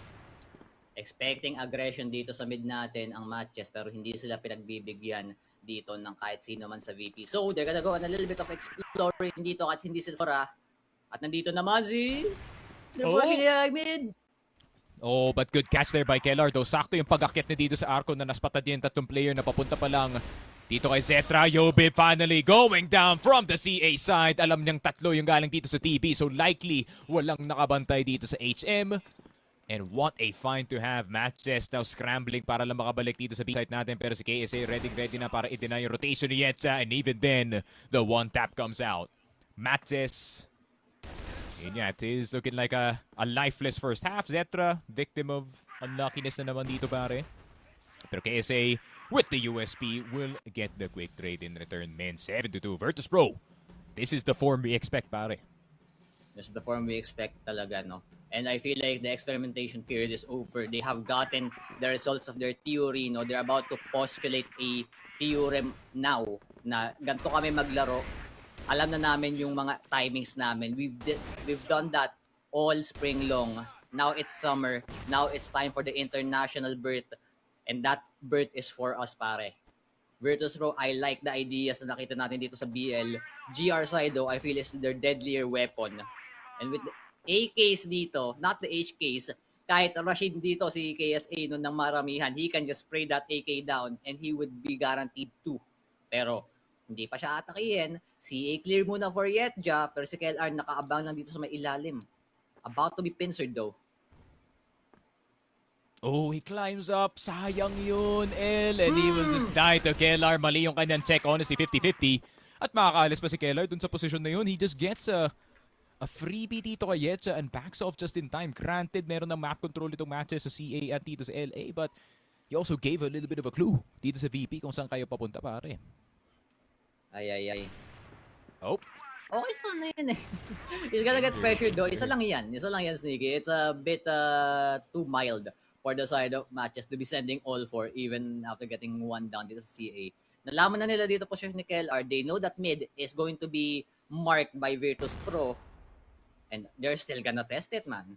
Expecting aggression dito sa mid natin ang MATTJESS pero hindi sila pinagbibigyan dito ng kahit sino man sa VP. So, they're gonna go on a little bit of exploring dito kahit hindi sila sora. At nandito naman si... mid. Oh, but good catch there by Kellar. Though sakto yung pag-akit na dito sa arco na naspatad yung tatlong player na papunta pa lang dito kay Zetra. Yobib finally going down from the CA side. Alam niyang tatlo yung galing dito sa TB. So likely walang nakabantay dito sa HM. And what a find to have. MATTJESS now scrambling para lang makabalik dito sa B-side natin. Pero si KSA ready na para i-deny yung rotation ni Yetcha. And even then, the one tap comes out. MATTJESS, yun nga, it is looking like a lifeless first half. Zetra, victim of unluckiness na naman dito pare. Pero KSA with the USP will get the quick trade in return. Men, 7-2. Virtus.pro, this is the form we expect pare. This is the form we expect talaga, no? And I feel like the experimentation period is over. They have gotten the results of their theory, no? They're about to postulate a theorem now na ganito kami maglaro. Alam na namin yung mga timings namin. We've done that all spring long. Now it's summer. Now it's time for the international berth. And that berth is for us, pare. Virtus.pro, I like the ideas na nakita natin dito sa BL. GR side, though, I feel is their deadlier weapon. And with the AKs dito, not the HKs, kahit Rashid dito, si KSA nun ng maramihan, he can just spray that AK down and he would be guaranteed 2. Pero, hindi pa siya atakihin. CA clear muna for Yetja, pero si KLR nakaabang lang dito sa may ilalim. About to be pincered though. Oh, he climbs up. Sayang yun, El. And he will just die to KLR. Mali yung kanyang check. Honestly, 50-50. At makakaalis pa si KLR dun sa posisyon na yun. He just gets a A freebie dito kay Yetcha and backs off just in time. Granted, meron ng map control itong matches sa CA at dito sa LA, but he also gave a little bit of a clue dito sa VP kung saan kayo papunta, pare. Ay. Oh. Okay, sana yun eh. He's gonna get pressured though. Isa lang yan, Sneaky. It's a bit too mild for the side of matches to be sending all four even after getting one down dito sa CA. Nalaman na nila dito position ni KLR. They know that mid is going to be marked by Virtus.pro and they're still gonna test it, man.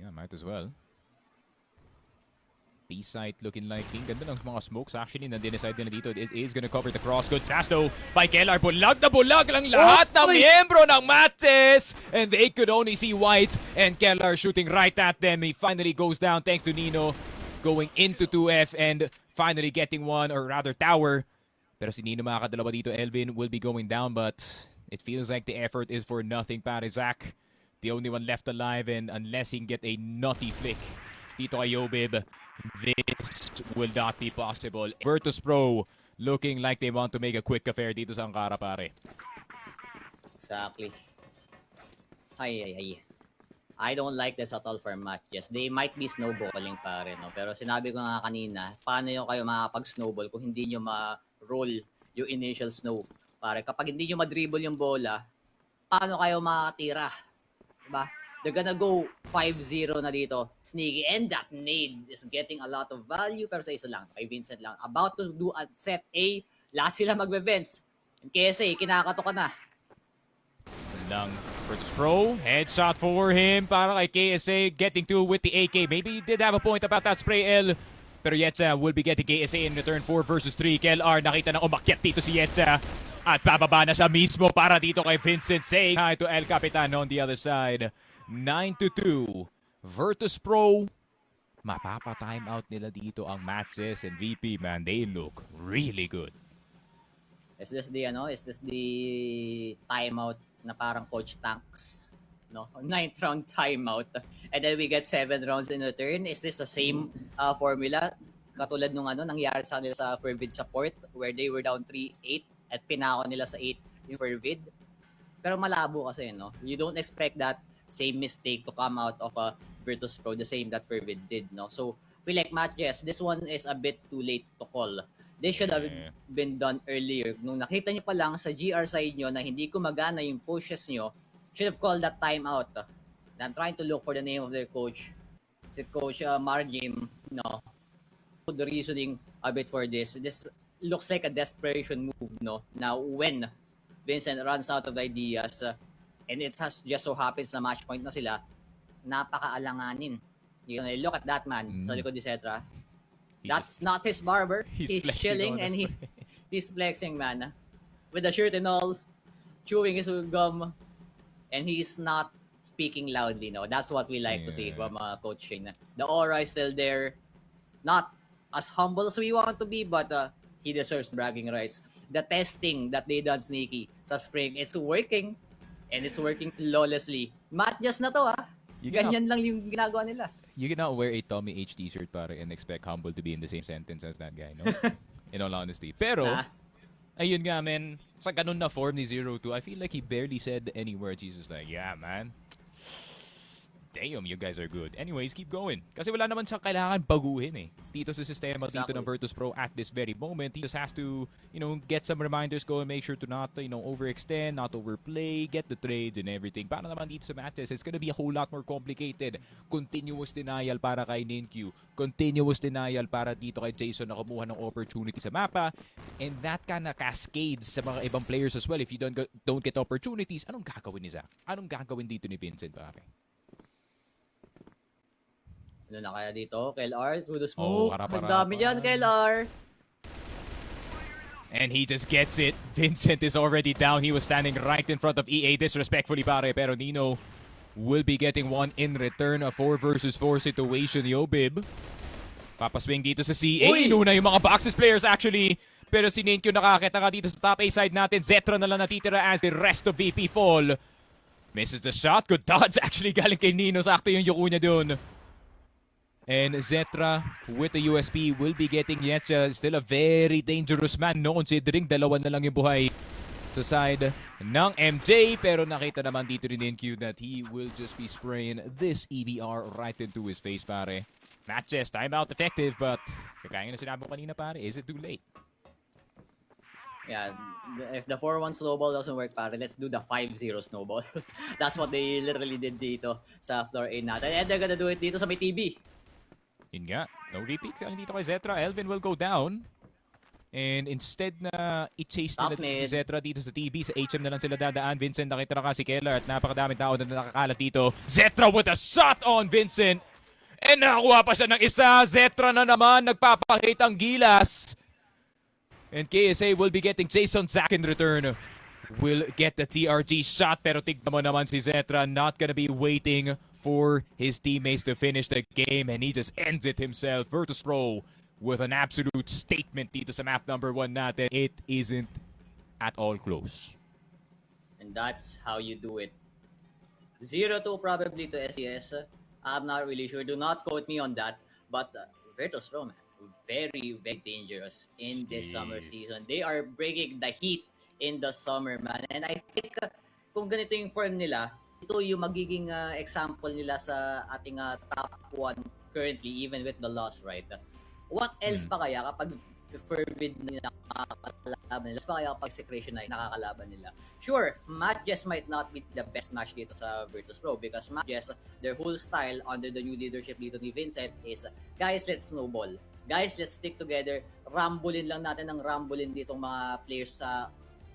Yeah, might as well. B-site looking like king. Ganda ng mga smokes actually na dinecide nila dito. It is gonna cover the cross. Good fast though by KLR. Bulag na bulag lang lahat ng miyembro ng MATTJESS. And they could only see white. And KLR shooting right at them. He finally goes down thanks to Nino. Going into 2F and finally getting one, or rather tower. Pero si Nino makakadalawa dito. Elvin will be going down, but it feels like the effort is for nothing para Zach. The only one left alive, and unless he can get a nutty flick dito kay Yobib, this will not be possible. Virtus.pro looking like they want to make a quick affair dito sa Ankara, pare. Exactly. Ay. I don't like this at all for MATTJESS. They might be snowballing pare, no? Pero sinabi ko nga kanina, paano yung kayo makakapag-snowball kung hindi nyo ma-roll yung initial snow? Pare, kapag hindi nyo ma-dribble yung bola, paano kayo makakatira? Diba? They're gonna go 5-0 na dito. Sneaky. And that nade is getting a lot of value. Pero sa isa lang, kay Vincent lang. About to do a set A. Lahat sila magbe-vents. And KSA, kinakato ka na. Lang Virtus.pro, headshot for him para kay KSA, getting two with the AK. Maybe he did have a point about that spray L. Pero Yetcha will be getting KSA in return 4 versus 3. KLR nakita na umakyat dito si Yetcha. At bababa na siya mismo para dito kay Vincent. Saying hi to El Capitan on the other side. 9-2. Virtus.pro. Mapapa-timeout nila dito ang MATTJESS and VP, man. They look really good. Is this the timeout na parang Coach Tanks? No? 9th round timeout. And then we get 7 rounds in return. Is this the same formula? Katulad nung nangyari sa nila sa Fervid support where they were down 3-8 at pinako nila sa 8 yung Fervid. Pero malabo kasi, no? You don't expect that same mistake to come out of a Virtus.pro, the same that Fervid did, no? So, feel like MATTJESS, this one is a bit too late to call. They should have been done earlier. Nung nakita nyo pa lang sa GR side nyo na hindi gumagana yung pushes nyo, should have called that timeout. I'm trying to look for the name of their coach. Si Coach Marjim, no? The reasoning a bit for this. This looks like a desperation move, no? Now, when Vincent runs out of ideas, and it has just so happens na match point na sila, napaka-alanganin. You know, look at that man sa likod ni Cetra. That's not his barber. He's chilling and he's flexing, man. With the shirt and all, chewing his gum, and he's not speaking loudly, no? That's what we like to see from Coach Shane. The aura is still there. Not as humble as we want to be, but he deserves bragging rights. The testing that they done Sneaky sa spring, it's working. And it's working flawlessly. MATTJESS na to, Ganyan lang yung ginagawa nila. You cannot wear a Tommy H t-shirt para and expect humble to be in the same sentence as that guy, no? In all honesty. Pero, ayun nga, man, sa ganun na form ni 0-2, I feel like he barely said any words. He's just like, yeah, man. Damn, you guys are good. Anyways, keep going. Kasi wala naman siya kailangan baguhin dito sa sistema dito ng Virtus.pro at this very moment. He just has to, get some reminders, go and make sure to not, overextend, not overplay, get the trades and everything. Para naman dito sa matches, it's gonna be a whole lot more complicated. Continuous denial para kay Ninkyu. Continuous denial para dito kay Jason na kumuha ng opportunity sa mapa. And that kinda cascades sa mga ibang players as well. If you don't get opportunities, anong gagawin ni Zach? Anong gagawin dito ni Vincent, pare? Ano na kaya dito? KLR through the smoke. Ang dami dyan, KLR. And he just gets it. Vincent is already down. He was standing right in front of EA disrespectfully, pare. Pero Nino will be getting one in return. A 4 versus 4 situation. Yobib. Papaswing dito sa CA. Inuna yung mga boxes players actually. Pero si Ninkyu nakakita nga dito sa top A side natin. Zetra na lang natitira as the rest of VP fall. Misses the shot. Good dodge actually galing kay Nino. Sakto yung yuko niya dun. And Zetra with the USP will be getting Yetcha. Still a very dangerous man, no? Considering dalawa na lang yung buhay sa side ng MJ. Pero nakita naman dito ni NQ that he will just be spraying this EBR right into his face, pare. MATTJESS, timeout effective, but kagaya na sinabi mo kanina, pare, is it too late? Yeah, if the 4-1 snowball doesn't work, pare, let's do the 5-0 snowball. That's what they literally did dito sa floor A natin. And they're gonna do it dito sa may TV. Yun nga, no repeat dito kay Zetra. Elvin will go down. And instead na i-chase nila dito si Zetra dito sa TB, sa HM na lang sila dadaan. Vincent, nakita na ka si Keller at napakadaming tao na nakakalat dito. Zetra with a shot on Vincent. And nakakuha pa siya ng isa. Zetra na naman, nagpapakitang gilas. And KSA will be getting Jason Zack in return. Will get the TRG shot, pero tignan mo naman si Zetra, not gonna be waiting for his teammates to finish the game, and he just ends it himself. Virtus.pro with an absolute statement dito sa map number 1 natin. It isn't at all close. And that's how you do it. 0-2 probably to SES. I'm not really sure. Do not quote me on that. But Virtus.pro, man, very, very dangerous in this summer season. They are bringing the heat in the summer, man. And I think kung ganito yung form nila, ito yung magiging example nila sa ating top 1 currently, even with the loss, right? What else pa kaya kapag Fervid na nakakalaban nila? Pa kaya kapag Secretion na nakakalaban nila? Sure, MATTJESS might not be the best match dito sa Virtus.pro because MATTJESS, their whole style under the new leadership dito ni Vincent is, guys, let's snowball. Guys, let's stick together. Rambulin lang natin ng rambulin ditong mga players sa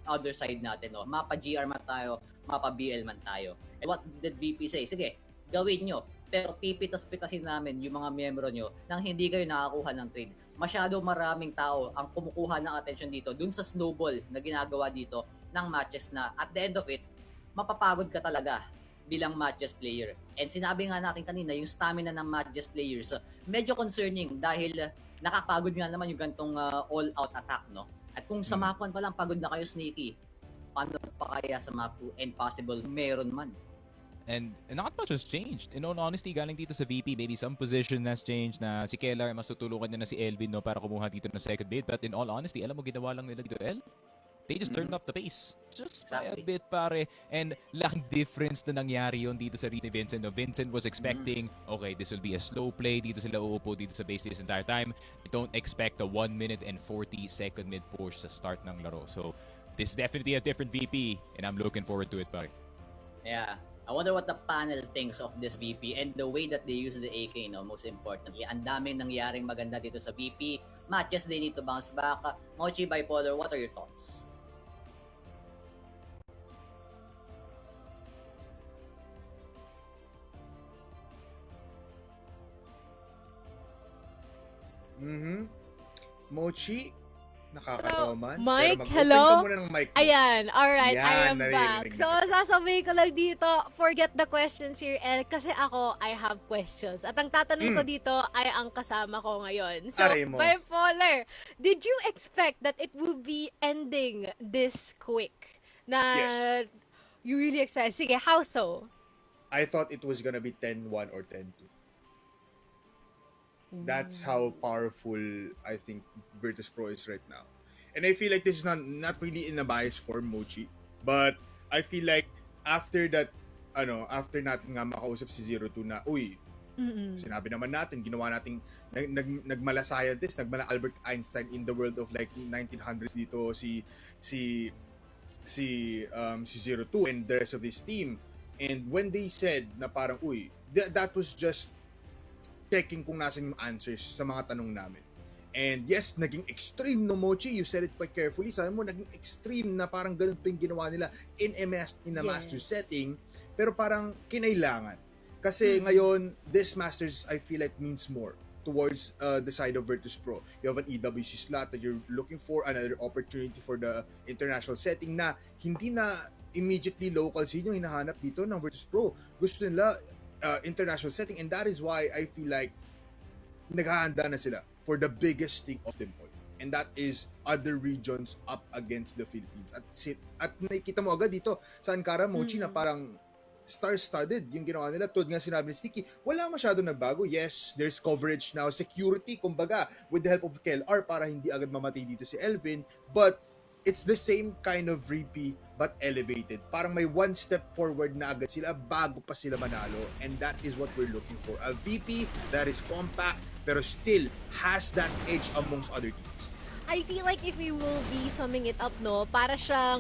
other side natin. No? Mapa GR man tayo, mapa BL man tayo. And what did VP say? Sige, gawin nyo. Pero pipitas-pitasin namin yung mga miyembro nyo nang hindi kayo nakakuha ng trade. Masyado maraming tao ang kumukuha ng attention dito dun sa snowball na ginagawa dito ng MATTJESS na at the end of it, mapapagod ka talaga bilang MATTJESS player. And sinabi nga natin kanina, yung stamina ng MATTJESS players, medyo concerning dahil nakapagod nga naman yung gantong all-out attack, no? At kung sa map 1 pa lang pagod na kayo, Sneaky, paano pa kaya sa map 2 and possible meron man? And not much has changed. In all honesty, galing dito sa VP, maybe some position has changed na si Keller, mas tutulungan niya na si Elvin no, para kumuha dito ng second bid. But in all honesty, alam mo, ginawa lang nila dito, El? They just turned up the pace. Just by a bit, pare. And laking difference na nangyari yon dito sa Rita Vincent. No? Vincent was expecting, okay, this will be a slow play. Dito sila uupo dito sa base this entire time. Don't expect a 1 minute and 40 second mid push sa start ng laro. So, this is definitely a different VP. And I'm looking forward to it, pare. Yeah. I wonder what the panel thinks of this VP and the way that they use the AK, no, most importantly. Ang daming nangyaring maganda dito sa VP. MATTJESS, they need to bounce back. Mochi, Bipolar, what are your thoughts? Mochi, nakakatawa man. Mike, Pero hello? mag-open ka muna ng mic mo. Ayan, alright, I Yan, am naririnig back. So, sasabihin ko lang dito, forget the questions here, El, kasi ako, I have questions. At ang tatanong ko dito ay ang kasama ko ngayon. So, Aray mo. Bipolar, did you expect that it will be ending this quick? Na Yes. you really expect? Sige, how so? I thought it was gonna be 10-1 or 10-2. That's how powerful I think Virtus.pro is right now. And I feel like this is not really in a bias for Mochi, but I feel like after that, after natin nga makausap si 02 na, uy, sinabi naman natin, ginawa nating nagmala scientist, nagmala Albert Einstein in the world of like 1900s dito si 02 and the rest of his team. And when they said na parang, uy, that was just checking kung nasan yung answers sa mga tanong namin. And yes, naging extreme no, Mochi. You said it quite carefully. Sabi mo, naging extreme na parang ganun pa yung ginawa nila in a master setting. Pero parang kinailangan. Kasi ngayon, this masters, I feel like, means more towards the side of Virtus.pro. You have an EWC slot that you're looking for, another opportunity for the international setting na hindi na immediately local scene yung hinahanap dito ng Virtus.pro. Gusto nila international setting, and that is why I feel like naghahanda na sila for the biggest thing of them all, and that is other regions up against the Philippines. At nakikita mo agad dito sa Ankara, Mochi, na parang star-studded yung ginawa nila. Tulad nga sinabi ni Sticky, wala masyado nagbago. Yes, there's coverage now, security, kumbaga, with the help of KLR para hindi agad mamatay dito si Elvin, but it's the same kind of VP but elevated. Parang may one step forward na agad sila bago pa sila manalo, and that is what we're looking for. A VP that is compact pero still has that edge amongst other teams. I feel like if we will be summing it up, no, para siyang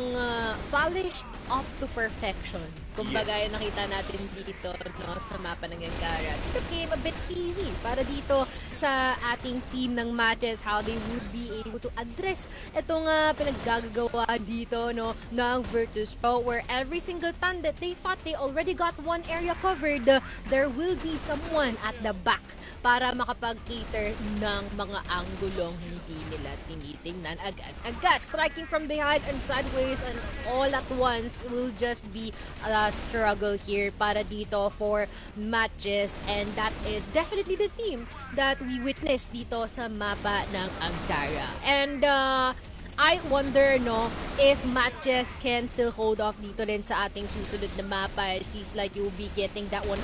polished up to perfection. Kumbaga, Yes. yung nakita natin dito, no, sa mapa ng Ankara. It became a bit easy para dito sa ating team ng matches, how they would be able to address itong pinaggagawa dito, no, ng Virtus.pro, where every single time that they thought they already got one area covered, there will be someone at the back para makapag-cater ng mga anggulong hindi nila tinitingnan agad-agad. Striking from behind and sideways and all at once will just be a struggle here para dito for matches, and that is definitely the theme that we witnessed dito sa mapa ng Ankara. And I wonder, no, if matches can still hold off dito rin sa ating susunod na mapa. It seems like you'll be getting that 100%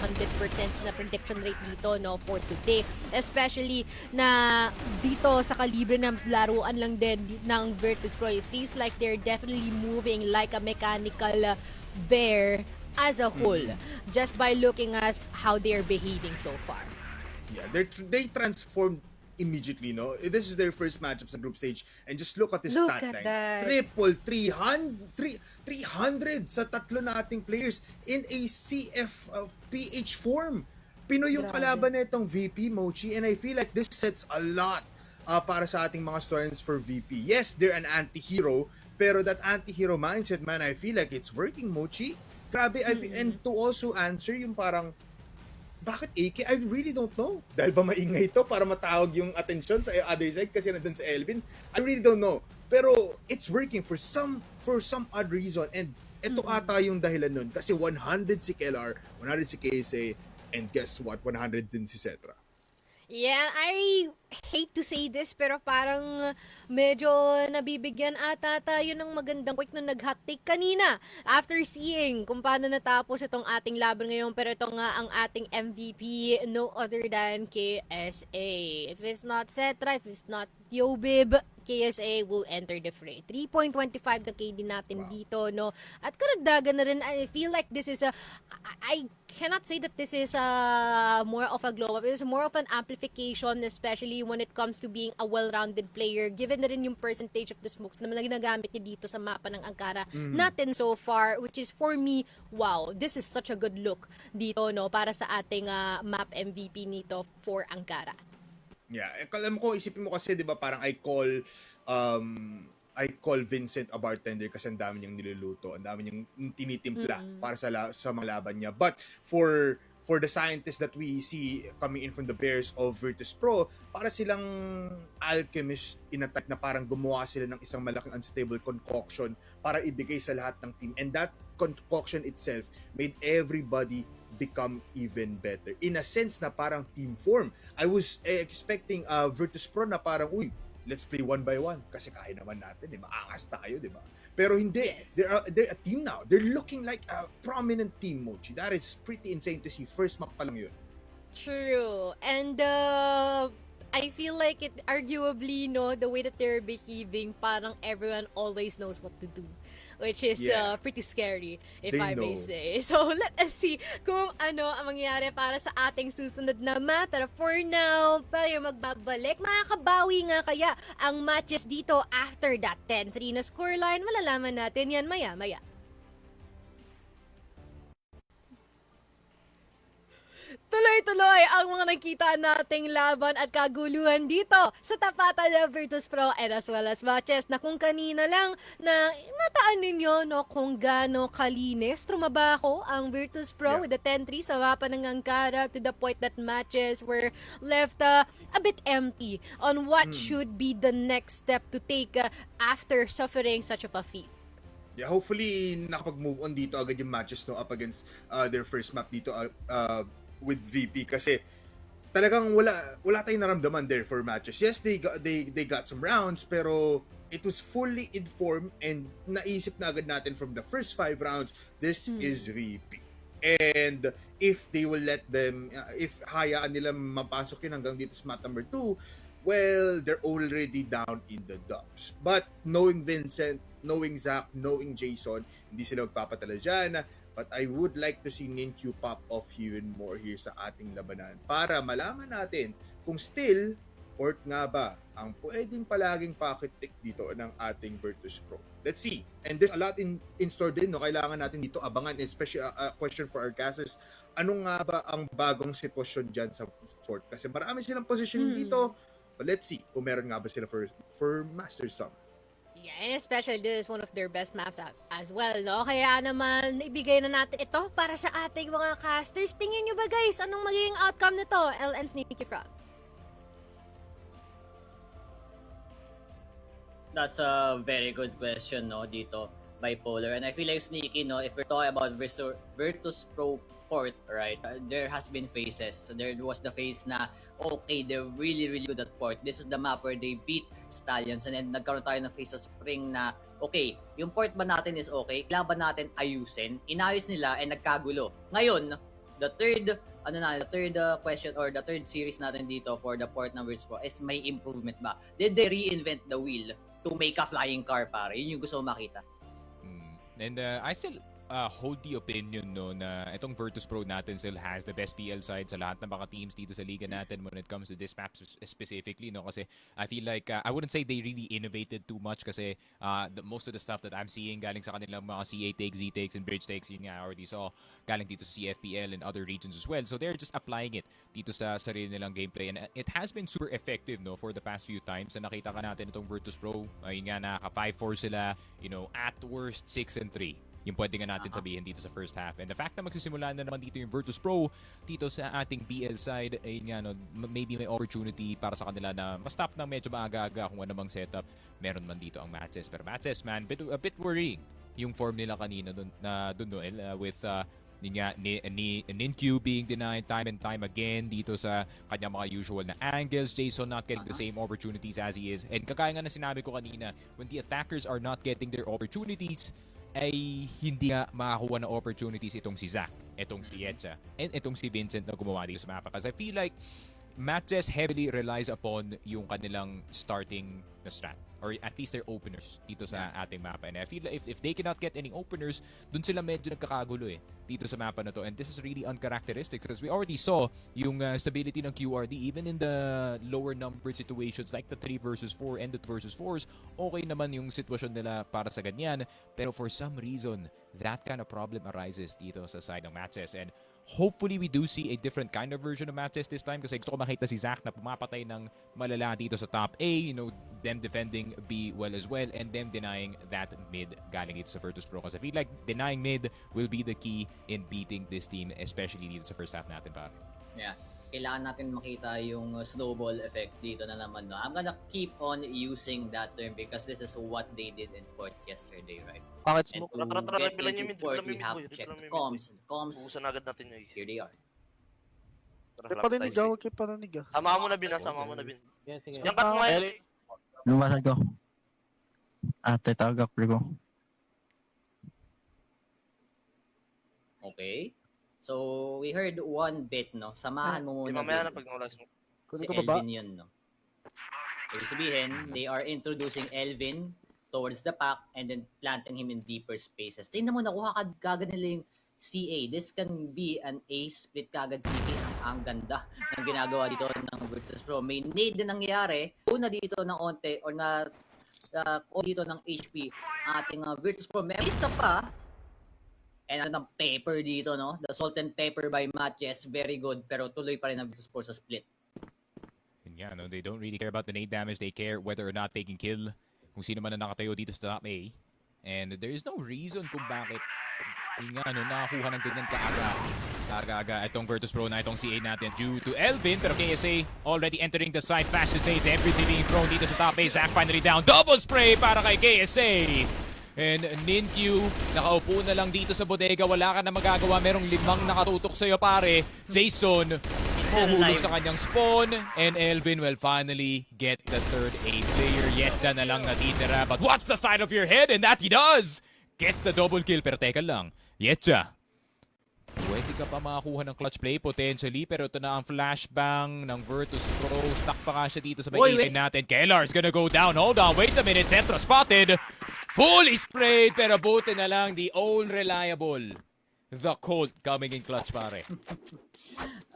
na prediction rate dito, no, for today. Especially na dito sa kalibre ng laruan lang din ng Virtus.pro. It seems like they're definitely moving like a mechanical bear as a whole, just by looking at how they're behaving so far. Yeah, they transformed immediately, no? This is their first matchup sa group stage, and just look at this Look stat at line. that. Triple 300 sa tatlo nating players in a CFPH form. Pinoy yung Grabe. kalaban na itong VP, Mochi, and I feel like this sets a lot para sa ating mga students for VP. Yes, they're an anti-hero, pero that anti-hero mindset, man, I feel like it's working, Mochi. Grabe, and to also answer yung parang, bakit AK? I really don't know. Dahil ba maingay ito para matawag yung attention sa other side kasi nandun sa Elvin? I really don't know. Pero it's working for some odd reason, and ito ata yung dahilan nun. Kasi 100 si KLR, 100 si KSA, and guess what? 100 din si Cetra. Yeah, I hate to say this, pero parang medyo nabibigyan ata tayo ng magandang point nung nag-hot take kanina after seeing kung paano natapos itong ating laban ngayon. Pero ito nga ang ating MVP, no other than KSA. If it's not Cetra, if it's not Yobib, KSA will enter the fray. 3.25 na KD natin dito, no? At karagdagan na rin, I feel like this is I cannot say that this is more of a glow up. It's more of an amplification, especially when it comes to being a well-rounded player, given na rin yung percentage of the smokes na ginagamit niya dito sa mapa ng Ankara natin so far, which is for me, wow, this is such a good look dito, no, para sa ating map MVP nito for Ankara. Yeah, alam ko, isipin mo kasi, di ba, parang I call Vincent a bartender kasi ang dami niyang niluluto, ang dami niyang tinitimpla para sa mga laban niya. But for the scientists that we see coming in from the Bears of Virtus.pro, para silang alchemist in a type na parang gumawa sila ng isang malaking unstable concoction para ibigay sa lahat ng team. And that concoction itself made everybody become even better. In a sense na parang team form. I was expecting Virtus.pro na parang, uy, let's play one by one kasi kaya naman natin, di ba? Angas tayo, di ba? Pero hindi. Yes. They're a team now. They're looking like a prominent team, Mochi. That is pretty insane to see. First map pa lang yun. True. And I feel like it arguably, no, the way that they're behaving, parang everyone always knows what to do. Which is Yeah. pretty scary, if They I may know. say. So, let us see kung ano ang mangyayari para sa ating susunod na mata. For now, tayo magbabalik. Makakabawi nga kaya ang matches dito after that 10-3 na scoreline? Malalaman natin yan maya-maya. Tuloy-tuloy ang mga nakita nating laban at kaguluhan dito sa tapatan ng Virtus.pro and as well as matches na kung kanina lang na nataan ninyo, no, kung gaano kalinis trumabaho ang Virtus.pro with the 10-3 sa mapa ng Ankara, to the point that matches were left a bit empty on what should be the next step to take after suffering such of a feat. Yeah, hopefully nakapag-move on dito agad yung matches, no, up against their first map dito with VP, kasi talagang wala tayong naramdaman there for matches. Yes, they got some rounds, pero it was fully informed and naisip na agad natin from the first 5 rounds, this is VP. And if they will let them, if hayaan nila mapasok yun hanggang dito sa map number 2, well, they're already down in the dumps. But knowing Vincent, knowing Zach, knowing Jason, hindi sila magpapatala dyan. But I would like to see Ninkyu pop off even more here sa ating labanan para malaman natin kung still or nga ba ang pwedeng palaging pocket pick dito ng ating Virtus.pro. Let's see. And there's a lot in store din, no? Kailangan natin dito abangan, especially a question for our casters. Ano nga ba ang bagong sitwasyon dyan sa sport? Kasi marami silang positioning dito. But let's see kung meron nga ba sila for Master Summer. Yeah, and especially this is one of their best maps as well, no? Kaya naman, ibigay na natin ito para sa ating mga casters. Tingin nyo ba guys, anong magiging outcome nito? LN Sneaky Frog. That's a very good question, no, dito, Bipolar. And I feel like Sneaky, no, if we're talking about Virtus.pro port, right, there has been phases. So there was the phase na, okay, they're really, really good at port. This is the map where they beat Stallions. And then nagkaroon tayo ng phase sa spring na, okay, yung port ba natin is okay, kailangan ba natin ayusin? Inayos nila and nagkagulo. Ngayon, the third question or the third series natin dito for the port ng Virtus.pro is may improvement ba? Did they reinvent the wheel to make a flying car, pare? Yun yung gusto ko makita. And I still hold the opinion, no, na itong Virtus.pro natin still has the best PL side sa lahat ng mga teams dito sa liga natin when it comes to this map specifically, no, kasi I feel like I wouldn't say they really innovated too much kasi most of the stuff that I'm seeing galing sa kanilang mga CA takes, Z takes, and bridge takes, yun nga I already saw galing dito sa CFPL and other regions as well. So they're just applying it dito sa sarili nilang gameplay, and it has been super effective, no, for the past few times na nakita ka natin itong Virtus.pro. Ayun nga, naka 5-4 sila, you know, at worst 6-3. Yung pwede nga natin sabihin dito sa first half. And the fact na magsisimula na naman dito yung Virtus.pro dito sa ating BL side, ay nga, no, maybe may opportunity para sa kanila na ma-stop ng medyo maaga-aga kung ano mang setup meron man dito ang MATTJESS. Pero MATTJESS, man, a bit worrying yung form nila kanina dun, Noel, with Ninkyu being denied time and time again dito sa kanyang mga usual na angles, Jason not getting the same opportunities as he is. And kagaya nga na sinabi ko kanina, when the attackers are not getting their opportunities, ay hindi nga makakuha ng opportunities itong si Zach, itong si Yetcha, and itong si Vincent na gumawa dito sa mapa. Kasi I feel like MATTJESS heavily relies upon yung kanilang starting na strat, or at least their openers dito sa ating mapa. And I feel like if they cannot get any openers, dun sila medyo nagkakagulo dito sa mapa na to. And this is really uncharacteristic because we already saw yung stability ng QRD even in the lower numbered situations like the 3 versus 4 and the 2 versus 4s. Okay naman yung sitwasyon nila para sa ganyan. Pero for some reason, that kind of problem arises dito sa side ng MATTJESS. And hopefully we do see a different kind of version of MATTJESS this time kasi gusto ko makita si Zach na pumapatay ng malala dito sa top A, you know, them defending B well as well, and them denying that mid galing dito sa Virtus.pro kasi I feel like denying mid will be the key in beating this team, especially dito sa first half natin, pa. Yeah. Kailangan natin makita yung snowball effect dito na naman, no? I'm gonna keep on using that term because this is what they did in port yesterday, right? Pangit And smoke. to get into port, we have to check the comms. And comms, Ubusan agad natin yun. here they are. Kay parinig ah, kay parinig ah. Sama mo na bin, sama mo na bin. Yeah, sige. Yan kat mo ngayon. Lumasan ko. Ate, tagak ko. Okay. So, we heard one bit, no? Samahan mo Di muna. mamaya na dito. pag nawala smoke. Kunin Si ko baba. Elvin yun, no? Ibig sabihin, they are introducing Elvin towards the pack and then planting him in deeper spaces. Tingnan mo, nakuha kagad nila yung CA. This can be an A split kagad CA. Ang ganda ng ginagawa dito ng Virtus.pro. May need din nangyayari. Una dito ng onte or na dito ng HP ating Virtus.pro. May isa pa. And ano ng pepper dito, no? The salt and pepper by MATTJESS, very good. Pero tuloy pa rin ang Virtus.pro sa split. And yeah, no, they don't really care about the nade damage. They care whether or not they can kill kung sino man na nakatayo dito sa top A. And there is no reason kung bakit nakakuha ng ganyan kaaga itong Virtus.pro na itong CA natin due to Elvin. Pero KSA already entering the side fast as days. Everything being thrown dito sa top A. Zach finally down. Double spray para kay KSA. And Ninkyu, nakaupo na lang dito sa bodega. Wala ka na magagawa. Merong 5 nakatutok sa'yo, pare. Jason, huhulog sa kanyang spawn. And Elvin will finally get the third A player. Yetcha na lang natitira. But watch the side of your head, and that he does! Gets the double kill. Pero teka lang, Yetcha, pwede Pwede ka pa makakuha ng clutch play potentially, pero ito na ang flashbang ng Virtus.pro. Stuck pa nga siya dito sa Uy, may natin. Kellar's gonna go down. Hold on, wait a minute. Zetro spotted. Fully sprayed, pero buti na lang the old reliable. The Colt coming in clutch, pare.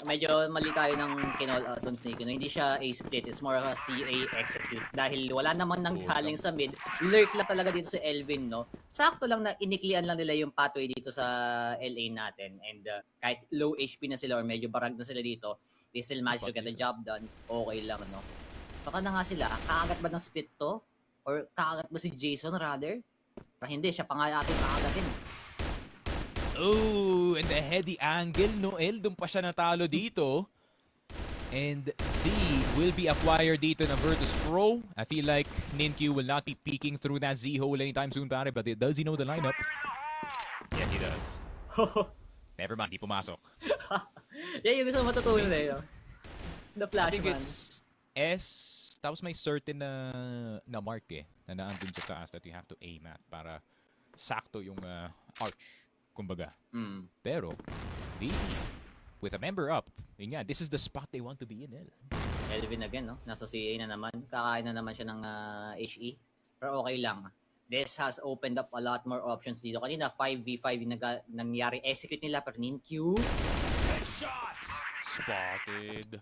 Medyo mali tayo ng kinall out on Snake. Hindi siya a split, it's more of a CA execute. Dahil wala naman nang galing sa mid, lurk lang talaga dito si Elvin, no? Sakto lang na iniklian lang nila yung pathway dito sa LA natin. And kahit low HP na sila or medyo barag na sila dito, they still manage to get the job done. Okay lang, no? Baka na nga sila, kakagat ba ng split to? Or kakagat ba si Jason rather? Para hindi, siya pa nga ating kakagatin. Oh, and the heady angle, Noel. Doon pa siya natalo dito. And Z will be acquired dito ng Virtus.pro. I feel like Ninkyu will not be peeking through that Z hole anytime soon, pare. But does he know the lineup? Yes, he does. Never mind, di pumasok. Yan yung gusto matutunan eh. The I flash think man. it's S. Tapos may certain na mark na naandun sa taas that you have to aim at para sakto yung arch. Kumbaga. Pero, with a member up, yun nga, this is the spot they want to be in. Elvin again, no? Nasa CA na naman. Kakain na naman siya ng HE. Pero okay lang. This has opened up a lot more options dito. Kanina, 5v5 yung nangyari. Execute nila, pero Ninkyu. Spotted.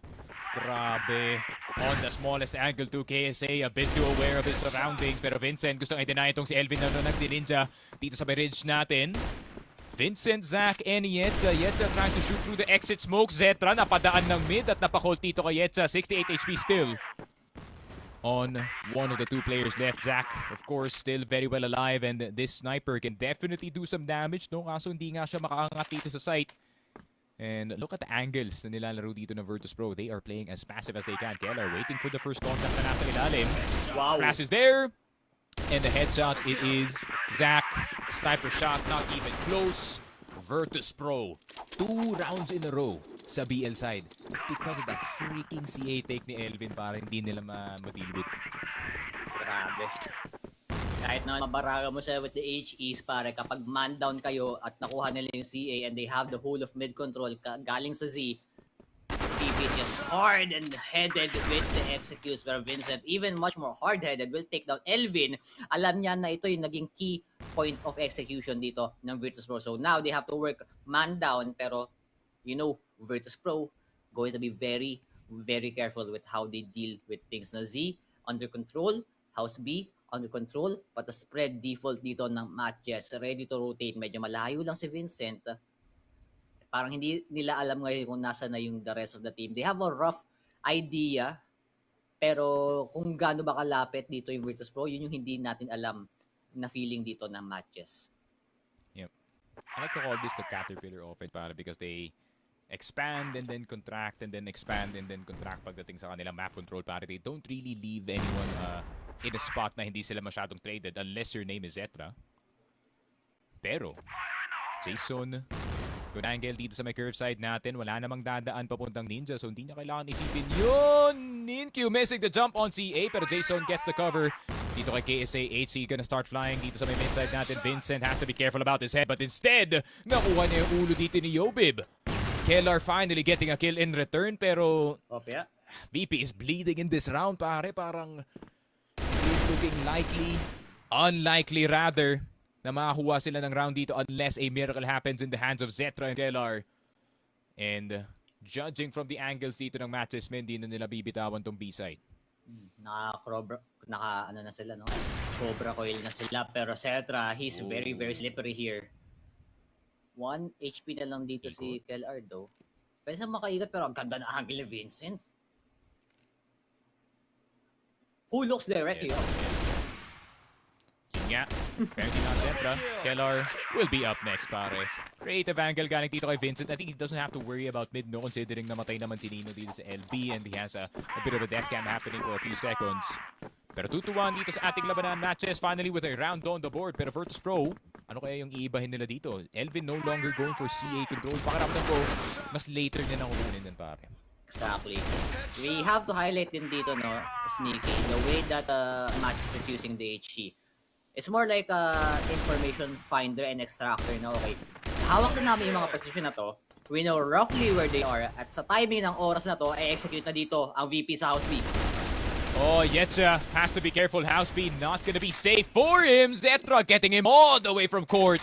Grabe. On the smallest angle to KSA, a bit too aware of his surroundings. Pero Vincent, gustong i-deny itong si Elvin na nagdi-ninja dito sa bridge natin. Vincent, Zach, and Yetza. Yetza trying to shoot through the exit smoke. Zetra napadaan ng mid at napahold dito kay Yetza. 68 HP still on one of the two players left. Zach, of course, still very well alive, and this sniper can definitely do some damage, no? Kaso hindi nga siya makaangat dito sa site. And look at the angles na nilalaro dito ng Virtus.pro. They are playing as passive as they can. Keller waiting for the first contact na nasa ilalim. Wow. Flash is there. And the headshot, it is Zach. Sniper shot, not even close. Virtus.pro, 2 rounds in a row sa BL side. Because of that freaking CA take ni Elvin, para hindi nila matilbit. Grabe. Kahit na mabaraga mo siya with the HEs, pare, kapag man down kayo at nakuha nila yung CA and they have the whole of mid control galing sa Z, PP is just hard and headed with the executes. Pero Vincent, even much more hard-headed, will take down Elvin. Alam niya na ito yung naging key point of execution dito ng Virtus.pro. So now they have to work man down. Pero, you know, Virtus.pro going to be very, very careful with how they deal with things. Now, Z, under control. House B, under control. But the spread default dito ng MATTJESS, ready to rotate. Medyo malayo lang si Vincent. Parang hindi nila alam ngayon kung nasa na yung the rest of the team. They have a rough idea, pero kung gaano ba kalapit dito yung Virtus.pro, yun yung hindi natin alam na feeling dito ng MATTJESS. Yep. I like to call this the caterpillar offense, para because they expand and then contract and then expand and then contract pagdating sa kanilang map control, para they don't really leave anyone in a spot na hindi sila masyadong traded unless your name is Zetra. Pero, Jason, good angle dito sa may curve side natin. Wala namang dadaan papuntang Ninja, so hindi niya kailangan isipin yun. Ninkyu missing the jump on CA, pero Jason gets the cover. Dito kay KSA, HC gonna start flying dito sa may mid side natin. Vincent has to be careful about his head, but instead, nakuha niya yung ulo dito ni Yobib. Kellar finally getting a kill in return, pero VP is bleeding in this round, pare. Parang he's looking likely, unlikely rather, na makakuha sila ng round dito unless a miracle happens in the hands of Zetra and Kellar. And judging from the angles dito ng matches, hindi na nila bibitawan tong B-side. Ano na sila, no? Cobra coil na sila, pero Zetra, he's very, very slippery here. 1 HP na lang dito si Kellar, though. Pwede sa makaigat, pero ang ganda na angle ni Vincent. Who looks directly up? Yeah, apparently not Zetra. Kellar will be up next, pare. Creative angle galing dito kay Vincent. I think he doesn't have to worry about mid, no, considering namatay naman si Nino dito sa LB and he has a bit of a death cam happening for a few seconds. Pero 2-1 dito sa ating labanan. MATTJESS finally with a round on the board. Pero Virtus.pro, ano kaya yung iibahin nila dito? Elvin no longer going for CA control. Pakiramdam ko, mas later na nang kukunin din, pare. Exactly. We have to highlight din dito, no, Sneaky, the way that MATTJESS is using the HC. It's more like information finder and extractor na, okay, hawak na namin yung mga position na to, We know roughly where they are. At sa timing ng oras na to, ay execute na dito ang VP sa House B. Oh, Yetcha has to be careful. House B not gonna be safe for him. Zetra getting him all the way from court.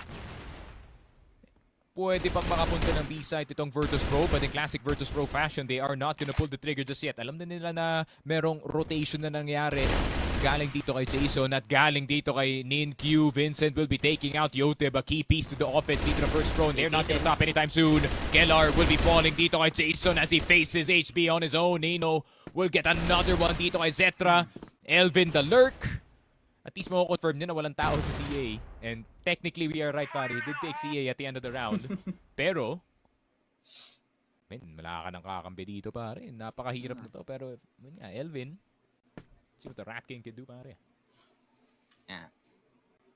Pwede pang makapunta ng B-side itong Virtus.pro, but in classic Virtus.pro fashion, they are not gonna pull the trigger just yet. Alam na nila na merong rotation na nangyari. Galing dito kay Jason at galing dito kay Nin-Q. Vincent will be taking out Yoteb, a key piece to the offense dito ng Virtus.pro. They're not gonna stop anytime soon. Gellar will be falling dito kay Jason as he faces HB on his own. Nino will get another one dito kay Zetra. Elvin the Lurk. At least mako-confirm nyo na walang tao sa CA. And technically, we are right, pare. He did take CA at the end of the round. Pero, wala ka ng kakampi dito, pare. Napakahirap na to. Pero, Elvin, see what the Rat King can do, pare. Yeah.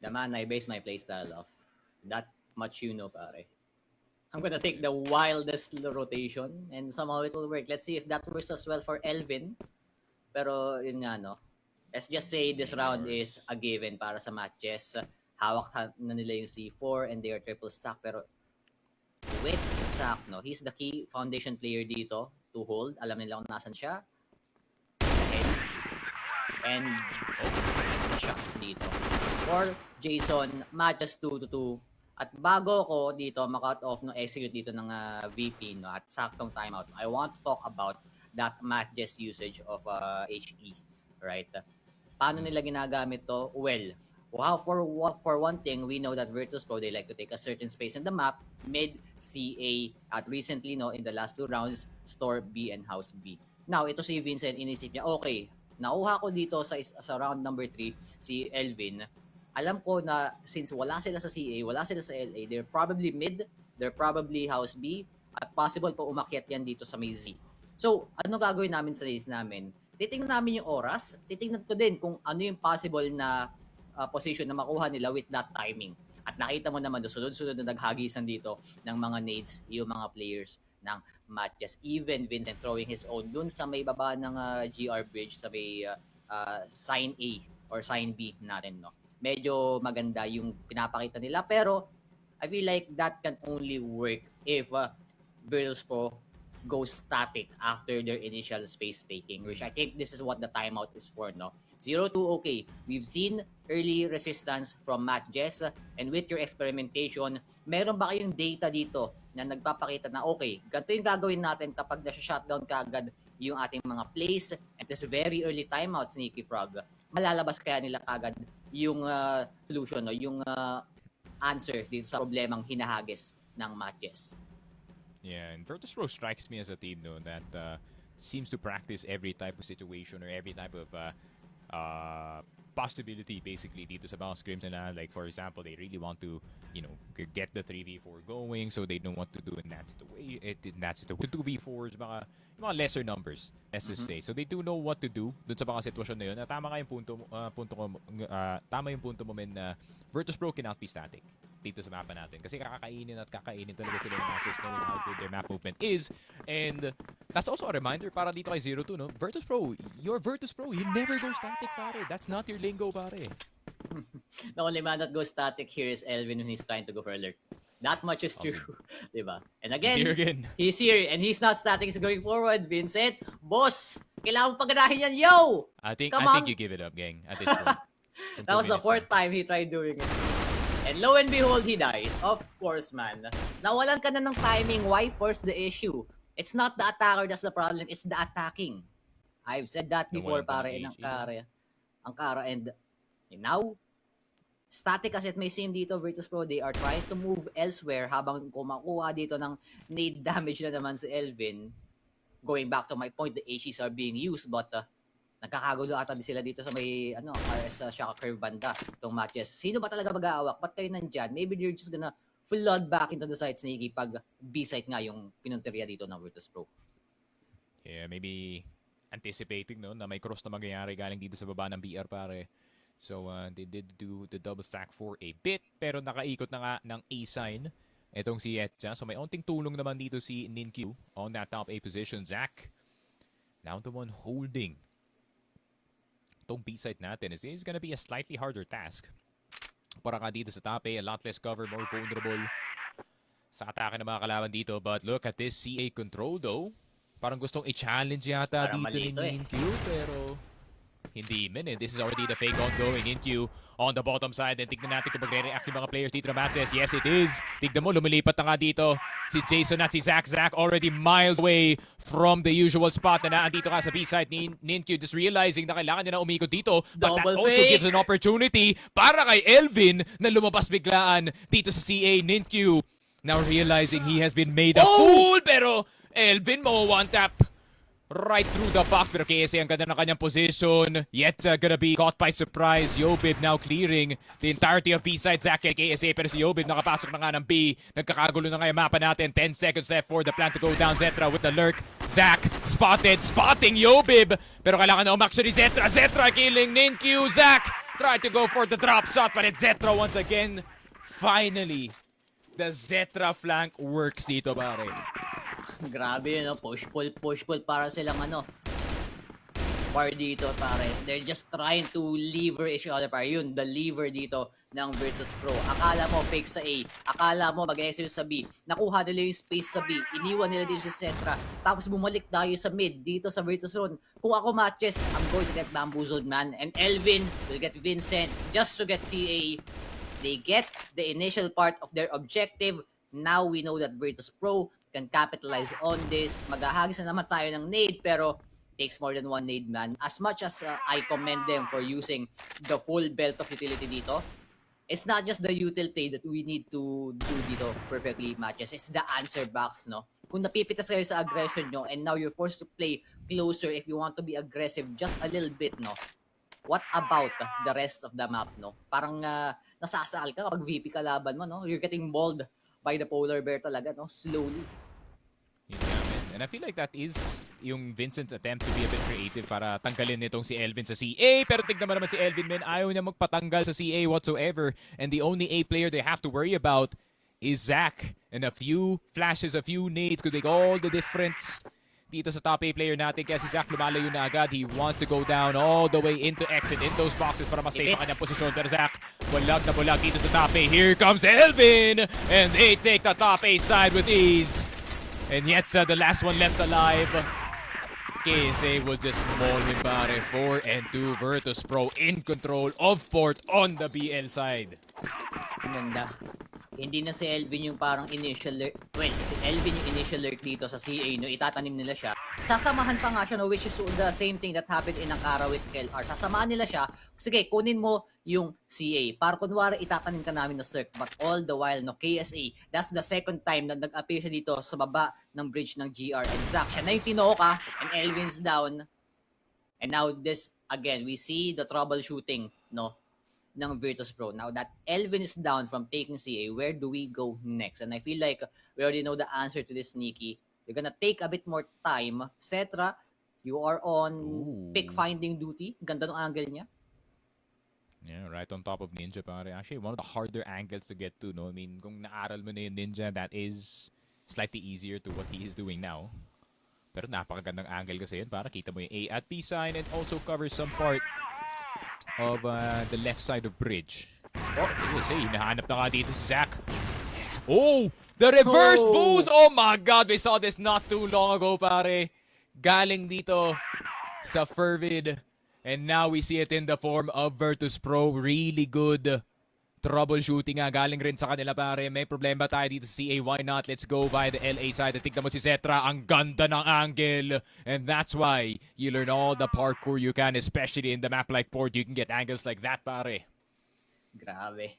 The man I base my playstyle off. That much you know, pare. I'm gonna take the wildest rotation and somehow it will work. Let's see if that works as well for Elvin. Pero, yun nga, no? Let's just say this round is a given para sa MATTJESS. Hawak na nila yung C4 and they are triple stack. Pero with Zach, no, he's the key foundation player dito to hold. Alam nila kung nasan siya. And the shot dito. For Jason, MATTJESS 2-2. At bago ko dito makat off no execute dito ng VP no at saktong timeout. I want to talk about that MATTJESS usage of HE, right? Paano nila ginagamit to? Well, wow, for one thing, we know that Virtus.pro, they like to take a certain space in the map, mid, CA, at recently, no, in the last 2 rounds, store B and house B. Now, ito si Vincent, inisip niya, okay, nauha ko dito sa round number 3, si Elvin. Alam ko na since wala sila sa CA, wala sila sa LA, they're probably mid, they're probably house B, at possible pa umakyat yan dito sa may Z. So, ano gagawin namin sa list namin? Titingnan namin yung oras, titingnan ko din kung ano yung possible na position na makuha nila with that timing. At nakita mo naman sunod-sunod na naghagisan dito ng mga nades yung mga players ng MATTJESS. Even Vincent throwing his own dun sa may baba ng GR bridge, sa may sign A or sign B natin, no? Medyo maganda yung pinapakita nila, pero I feel like that can only work if Virtus.pro go static after their initial space taking, which I think this is what the timeout is for, no? 0-2, okay. We've seen early resistance from MATTJESS, and with your experimentation, meron ba kayong data dito na nagpapakita na, okay, ganito yung gagawin natin kapag nasa-shutdown kagad yung ating mga plays at this very early timeout, Sneaky Frog, malalabas kaya nila kagad yung solution, no? Yung answer dito sa problemang hinahagis ng MATTJESS. Yeah, and Virtus.pro strikes me as a team, though, that seems to practice every type of situation or every type of possibility, basically, dito sa mga scrims nila. Like, for example, they really want to, get the 3v4 going, so they know what to do in that situation. The 2v4s, mga lesser numbers, let's just say. So they do know what to do dun sa mga sitwasyon na yun. Tama ka yung tama yung punto mo, men, na Virtus.pro cannot be static dito sa mapa natin. Kasi kakainin talaga sila ng matches knowing how good their map movement is. And that's also a reminder para dito kay 0-2, no? Virtus.pro, you're Virtus.pro. You never go static, pare. That's not your lingo, pare. The only man that goes static here is Elvin when he's trying to go for alert. That much is true. Diba? And again, he's here and he's not static. He's going forward. Vincent, boss, kailangan mong paganahin yan. Yo! I think you give it up, gang, at this point. That was the 4th time he tried doing it. And lo and behold, he dies. Of course, man. Nawalan ka na ng timing. Why force the issue? It's not the attacker that's the problem. It's the attacking. I've said that before, pare. Ang kara. And now, static asset may sim dito, Virtus.pro. They are trying to move elsewhere habang kumakuha dito ng nade damage na naman si Elvin. Going back to my point, the HEs are being used, but nagkakagulo ata din sila dito sa may RS Shaka Curve banda itong MATTJESS. Sino ba talaga mag-aawak? Ba't kayo nandyan? Maybe they're just gonna flood back into the site, Sneaky, pag B-site nga yung pinunteriya dito ng Virtus.pro. Yeah, maybe anticipating, no, na may cross na mangyayari galing dito sa baba ng BR, pare. So, they did do the double stack for a bit, pero nakaikot na nga ng A-sign itong si Etcha. So, may onting tulong naman dito si Nin-Q on that top A position. Zach, now the one holding itong B-side natin. Is gonna be a slightly harder task. Para ka dito sa top A, a lot less cover, more vulnerable. sa atake ng mga kalaban dito. But look at this CA control though. Parang gustong i-challenge yata Parang dito ni malito Q, pero hindi man eh. This is already the fake ongoing. Q on the bottom side. And tignan natin kung magre-react yung mga players dito na MATTJESS. Yes, it is. Tignan mo, lumilipat na nga dito si Jason at si Zach. Zach already miles away from the usual spot na naandito ka sa B-side ni Q. Just realizing na kailangan niya na umikot dito. But that Double also fake. gives an opportunity para kay Elvin na lumabas biglaan dito sa CA. Q now realizing he has been made a fool. Pero Elvin mo one tap right through the box, pero KSA ang ganda ng kanyang position. Yet gonna be caught by surprise. Yobib now clearing the entirety of B-side. Zach kay KSA, pero si Yobib nakapasok na nga ng B. Nagkakagulo na nga yung mapa natin. 10 seconds left for the plan to go down. Zetra with the lurk. Zach spotting Yobib, pero kailangan na umaksyon ni Zetra. Zetra killing Ninkyu. Zach tried to go for the drop shot, but it's Zetra once again. Finally, the Zetra flank works dito, pare. Grabe yun, no? Push pull para silang par dito, pare. They're just trying to lever each other, pare. Yun, the lever dito ng Virtus.pro. Akala mo fake sa A. Akala mo mag-execute sa B. Nakuha nila yung space sa B. Iniwan nila dito sa Cetra. Tapos bumalik tayo sa mid dito sa Virtus.pro. Kung ako MATTJESS, I'm going to get bamboozled, man. And Elvin will get Vincent just to get CA. They get the initial part of their objective. Now we know that Virtus.pro can capitalize on this. Maghahagis na naman tayo ng nade, pero takes more than one nade, man. As much as I commend them for using the full belt of utility dito, it's not just the util play that we need to do dito perfectly, MATTJESS. It's the answer box, no? Kung napipitas kayo sa aggression nyo and now you're forced to play closer if you want to be aggressive just a little bit, no? What about the rest of the map, no? Parang nasasakal ka kapag VP kalaban mo, no? You're getting mauled by the polar bear talaga, no? Slowly. Yun nga, man. And I feel like that is yung Vincent's attempt to be a bit creative para tanggalin nitong si Elvin sa CA. Pero tignan mo naman si Elvin, man, ayaw niya magpatanggal sa CA whatsoever. And the only A player they have to worry about is Zach. And a few flashes, a few nades could make all the difference dito sa top A player natin. Kaya si Zach lumalayo na agad. He wants to go down all the way into exit in those boxes para mas-save ang kanyang posisyon. Pero Zach, bulag na bulag dito sa top A. Here comes Elvin! And they take the top A side with ease. And yet, the last one left alive. KSA will just maul him, pare. 4-2. Virtus.pro in control of port on the BL side. Ganda. Hindi na si Elvin yung parang initial lurk. Well, si Elvin yung initial lurk dito sa CA, no? Itatanim nila siya. Sasamahan pa nga siya, no? Which is the same thing that happened in Ankara with KLR. Sasamahan nila siya. Sige, kunin mo yung CA. Para kunwari, itatanim ka namin na lurk. But all the while, no? KSA, that's the second time na nag-appear siya dito sa baba ng bridge ng GR. Exact siya na yung tinoka, and Elvin's down. And now this, again, we see the troubleshooting, no? Ng Virtus.pro. Now that Elvin is down from taking CA, where do we go next? And I feel like we already know the answer to this, Nikki. You're gonna take a bit more time. Cetra, you are on pick finding duty. Ganda ng angle niya. Yeah, right on top of Ninja, pare. Actually, one of the harder angles to get to, no? I mean, kung naaral mo na yung Ninja, that is slightly easier to what he is doing now. Pero napakagandang angle kasi yun. Para kita mo yung A at B sign and also cover some part of the left side of bridge. Oh, kasi hinahanap na nga dito si Zach. Oh, the reverse boost! Oh my God, we saw this not too long ago, pare. Galing dito sa Fervid. And now we see it in the form of Virtus.pro. Really good troubleshooting nga. Galing rin sa kanila, pare. May problema tayo dito sa CA. Why not? Let's go by the LA side. Tignan mo si Cetra. Ang ganda ng angle. And that's why you learn all the parkour you can, especially in the map like Port. You can get angles like that, pare. Grabe.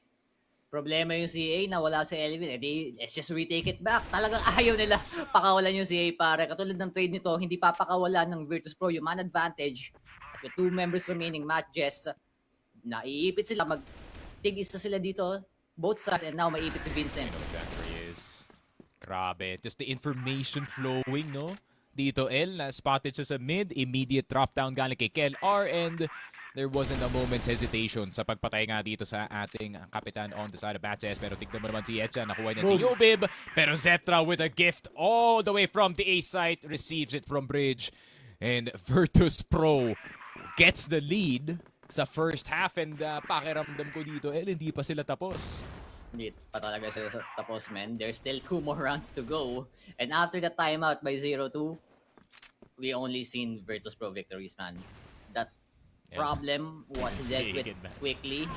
Problema yung CA na wala si Elvin. Let's just retake it back. Talagang ayaw nila pakawalan yung CA, pare. Katulad ng trade nito, hindi papakawalan ng Virtus.pro yung man advantage. At with 2 members remaining, MATTJESS, naiipit sila. Tig-isa sila dito, both sides, and now maiipit si Vincent. You know exactly where he is. Grabe. Just the information flowing, no? Dito, spotted siya sa mid. Immediate drop down galing kay KLR, and there wasn't a moment's hesitation sa pagpatay nga dito sa ating kapitan on the side of MATTJESS. Pero tignan mo naman si Etcha, nakuha niya si Yobib. Pero Zetra with a gift all the way from the A site, receives it from bridge. And Virtus.pro gets the lead sa first half, and pakiramdam ko dito, hindi pa sila tapos. Hindi pa talaga sila sa tapos, man. There's still 2 more rounds to go. And after the timeout by 0-2, we only seen Virtus.pro victories, man. That problem was dealt with quickly.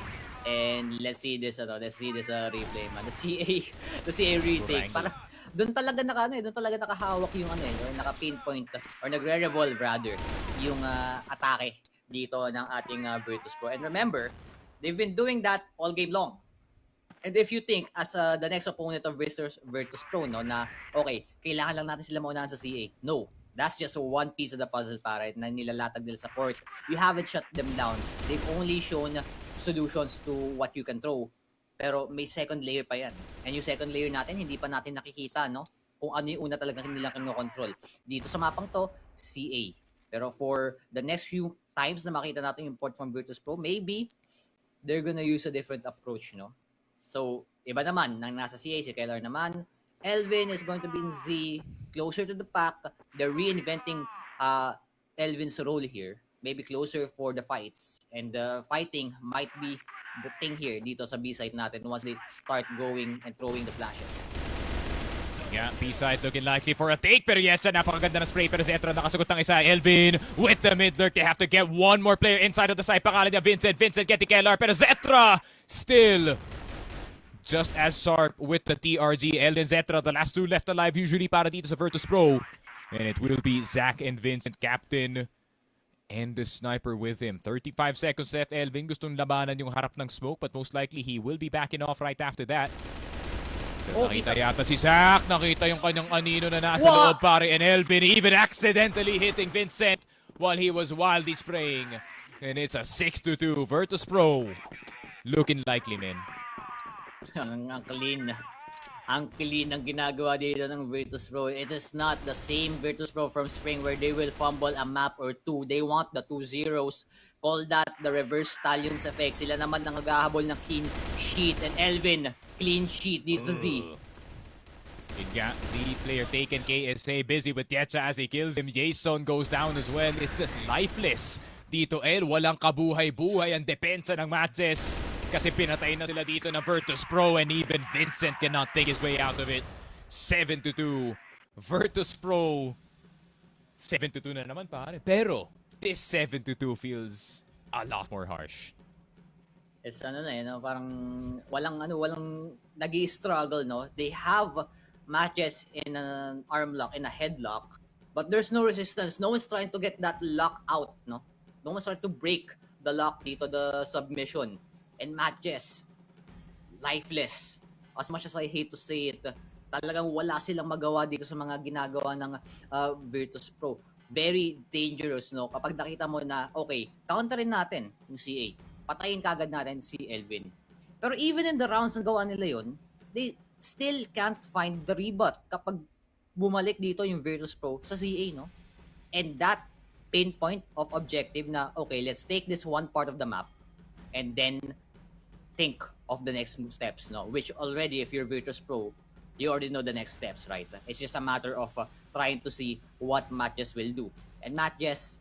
And let's see this replay, man. The CA retake. Para doon talaga nakahawak yung or naka-pinpoint or nagre-revolve rather yung atake dito ng ating Virtus.pro. And remember, they've been doing that all game long. And if you think as the next opponent of Virtus.pro, no, na okay, kailangan lang natin sila maunahan sa CA. No, that's just one piece of the puzzle para na nilalatag nila sa court. You haven't shut them down. They've only shown solutions to what you can throw. Pero may second layer pa yan. And yung second layer natin, hindi pa natin nakikita, no? Kung ano yung una talaga nilang kinokontrol. Dito sa mapang to, CA. Pero for the next few times na makita natin yung port from Virtus.pro, maybe they're gonna use a different approach, no? So, iba naman, nang nasa CA, si Keller naman. Elvin is going to be in Z, closer to the pack. They're reinventing Elvin's role here. Maybe closer for the fights. And the fighting might be the thing here dito sa B-side natin once they start going and throwing the flashes. Yeah, B-side looking likely for a take, pero Yetsa, napakaganda na spray, pero si Etra nakasagot ng isa. Elvin with the mid-lurk. They have to get one more player inside of the side. Pangalan niya Vincent. Vincent getting Keller, pero Zetra still just as sharp with the TRG. Elden Zetra, the last two left alive usually para dito sa Virtus.pro. And it will be Zach and Vincent, captain, and the sniper with him. 35 seconds left. Elvin gustong labanan yung harap ng smoke, but most likely he will be backing off right after that. Nakita yata si Zach. Nakita yung kanyang anino na nasa loob pare. And Elvin even accidentally hitting Vincent while he was wildly spraying. And it's a 6-2 Virtus.pro. Looking likely, man. Ang clean. Ang clean ng ginagawa dito ng Virtus.pro. It is not the same Virtus.pro from spring where they will fumble a map or two. They want the 2 zeros. Call that the reverse stallions effect. Sila naman ang naghahabol ng clean sheet. And Elvin, clean sheet dito sa Z. Z player taken. KSA busy with Yetcha as he kills him. Jason goes down as well. It's just lifeless. Dito walang kabuhay-buhay ang depensa ng MATTJESS. Kasi pinatay na sila dito ng Virtus.pro and even Vincent cannot take his way out of it. 7-2. Virtus.pro. 7-2 na naman pare. Pero this 7-2 feels a lot more harsh. It's parang walang nag-i-struggle, no? They have matches in an arm lock, in a headlock, but there's no resistance. No one's trying to get that lock out, no? No one's trying to break the lock dito, the submission. And MATTJESS, lifeless. As much as I hate to say it, talagang wala silang magawa dito sa mga ginagawa ng Virtus.pro. Very dangerous, no? Kapag nakita mo na, okay, counterin natin yung CA. Patayin kagad natin si Elvin. Pero even in the rounds na gawa nila yun, they still can't find the rebut kapag bumalik dito yung Virtus.pro sa CA, no? And that pinpoint of objective na, okay, let's take this one part of the map and then think of the next steps, no? Which already, if you're Virtus.pro, you already know the next steps, right? It's just a matter of trying to see what MATTJESS will do. And MATTJESS,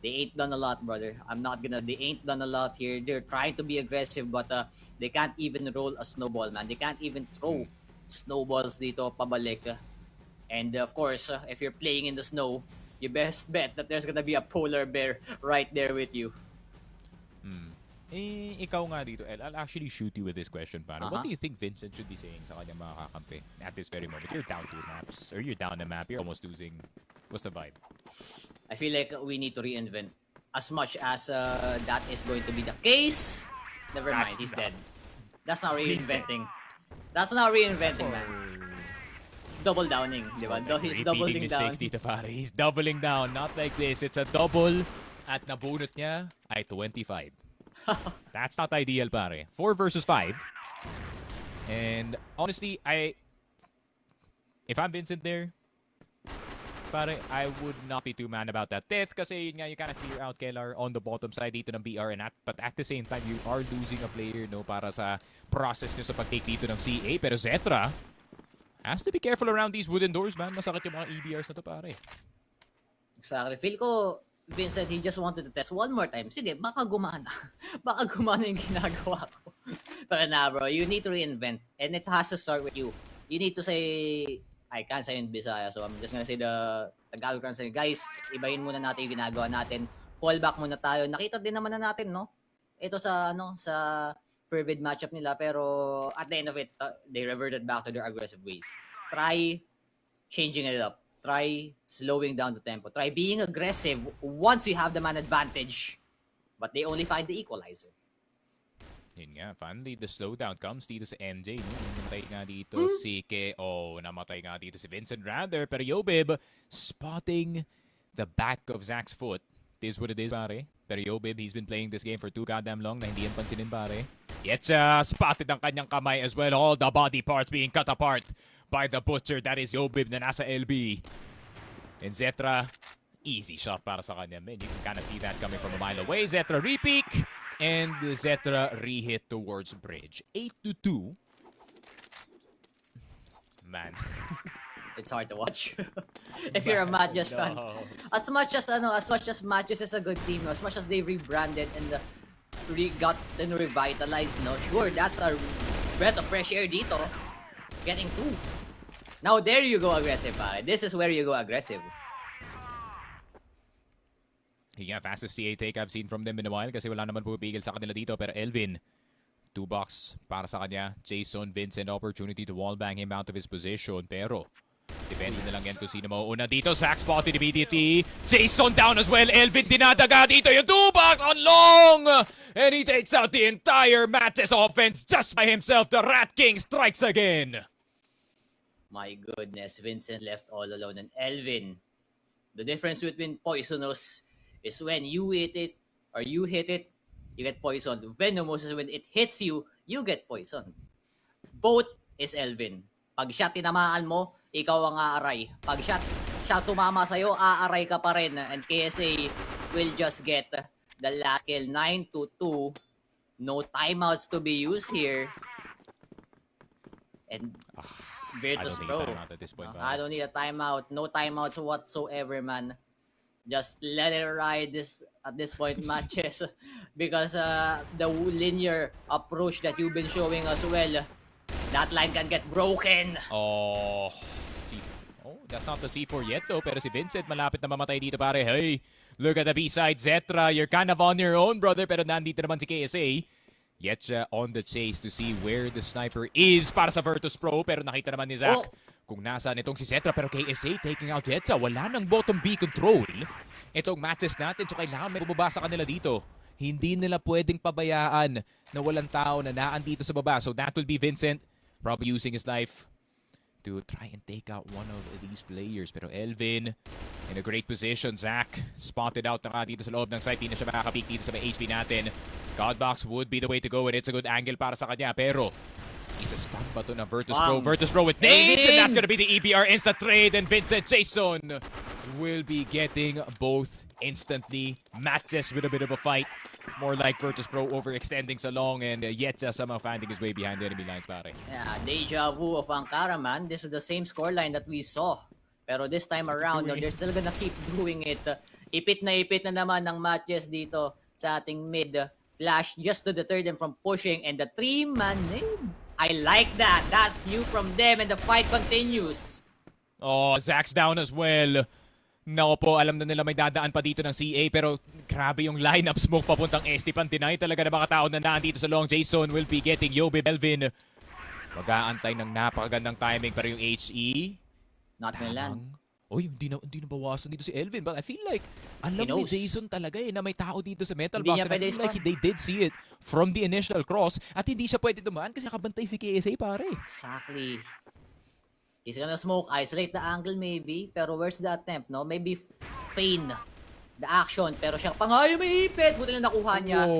they ain't done a lot, brother. They ain't done a lot here. They're trying to be aggressive, but they can't even roll a snowball, man. They can't even throw snowballs dito pabalik. And of course, if you're playing in the snow, you best bet that there's gonna be a polar bear right there with you. Ikaw nga dito, El, I'll actually shoot you with this question, pare. What do you think Vincent should be saying sa kanyang mga kakampi at this very moment? You're down 2 maps, or you're down a map, you're almost losing. What's the vibe? I feel like we need to reinvent. As much as that is going to be the case, never mind, he's dead. That's not reinventing. That's not reinventing, man. Double downing, di ba? He's doubling down. Dito, pare. He's doubling down. Not like this. It's a double at nabunot niya ay 25. That's not ideal, pare. 4 versus 5. And honestly, if I'm Vincent there, pare, I would not be too mad about that death kasi yun nga, you kind of clear out Keller on the bottom side dito ng BR but at the same time, you are losing a player, no, para sa process nyo sa pag-take dito ng CA. Pero Zetra has to be careful around these wooden doors, man. Masakit yung mga EBRs na to, pare. Exactly. Feel ko, Vincent, he just wanted to test one more time. Sige, baka gumana. Baka gumana yung ginagawa ko. Pero nah, bro, you need to reinvent. And it has to start with you. You need to say, I can't say in Bisaya, so I'm just gonna say the Tagalog translation. Guys, ibahin muna natin yung ginagawa natin. Fallback muna tayo. Nakita din naman na natin, no? Ito sa, sa Fervid matchup nila, pero at the end of it, they reverted back to their aggressive ways. Try changing it up. Try slowing down the tempo. Try being aggressive once you have the man advantage. But they only find the equalizer. Yun nga, finally, the slowdown comes dito sa MJ. No? Namatay nga dito si namatay nga dito si Vincent rather. Pero Yobib, spotting the back of Zach's foot. It is what it is, pare. Pero Yobib, he's been playing this game for too goddamn long na hindi yan pansinin, pare. Yet spotted ang kanyang kamay as well. All the body parts being cut apart by the butcher. That is Yobib na nasa LB. And Zetra, easy shot para sa kanya. Man, you can kind of see that coming from a mile away. Zetra repeak. And Zetra re-hit towards bridge. 8-2. Man. It's hard to watch. If you're a MATTJESS fan. As much as MATTJESS is a good team, as much as they rebranded and gotten revitalized, no, sure, that's a breath of fresh air dito. Getting 2. Now there you go aggressive, pare. This is where you go aggressive. Yeah, fastest CA take I've seen from them in a while kasi wala naman pupigil sa kanila dito. Pero Elvin, 2 box para sa kanya. Jason, Vincent, opportunity to wallbang him out of his position. Pero, depende na lang yan kung sino mauuna dito. Zach spotted immediately. Jason down as well. Elvin dinadaga dito yung 2-box on long. And he takes out the entire MATTJESS offense just by himself. The Rat King strikes again. My goodness, Vincent left all alone. And Elvin, the difference between Poisonous is when you hit it or you hit it, you get poisoned. Venomous is when it hits you, you get poisoned. Both is Elvin. Pag shot tinamaan mo, ikaw ang aaray. Pag shot tumama sa'yo, aaray ka pa rin. And KSA will just get the last kill. 9-2. No timeouts to be used here. And Virtus.pro. I don't need a timeout. No timeouts whatsoever, man. Just let it ride at this point, MATTJESS, because the linear approach that you've been showing as well, that line can get broken. Oh, that's not the C4 yet though, pero si Vincent malapit na mamatay dito, pare. Hey, look at the B-side, Zetra, you're kind of on your own, brother, pero nandito naman si KSA. Yet on the chase to see where the sniper is para sa Virtus.pro, pero nakita naman ni Zach kung nasaan itong si Zetra. Pero KSA taking out Jetsa. Wala nang bottom B control itong MATTJESS natin, so kailangan may bumaba sa kanila dito. Hindi nila pwedeng pabayaan na walang tao na naandito sa baba. So that will be Vincent probably using his life to try and take out one of these players. Pero Elvin in a great position. Zach spotted out na nga dito sa loob ng site. Hindi na siya makakapik dito sa may HP natin. Godbox would be the way to go, and it's a good angle para sa kanya. Pero isa-spam ba ito ng Virtus.pro? Virtus.pro with nades, and that's gonna be the EBR instant trade. And Vincent Jason will be getting both instantly. MATTJESS with a bit of a fight. More like Virtus.pro overextending sa long, and Yetcha somehow finding his way behind the enemy lines, pare. Yeah, deja vu of Ankara, man. This is the same scoreline that we saw. Pero this time around, no, they're still gonna keep doing it. Ipit na naman ng MATTJESS dito sa ating mid. Flash just to deter them from pushing, and the 3-man nade. I like that. That's new from them, and the fight continues. Oh, Zach's down as well. Nako po, alam na nila may dadaan pa dito ng CA, pero grabe yung lineup smoke papuntang ST. Pantinay talaga ng mga tao na naandito sa long. Jason will be getting Yobi Belvin. Mag-aantay ng napakagandang timing, pero yung HE Not Milan. Oy, hindi na bawasan dito si Elvin. But I feel like, alam ni Jason talaga na may tao dito sa metal box. And I feel like they did see it from the initial cross. At hindi siya pwede dumaan kasi nakabantay si KSA, pare. Exactly. He's gonna smoke, isolate the angle maybe. Pero where's the attempt, no? Maybe feign the action. Pero siya pangay may ipit. Buti na nakuha niya.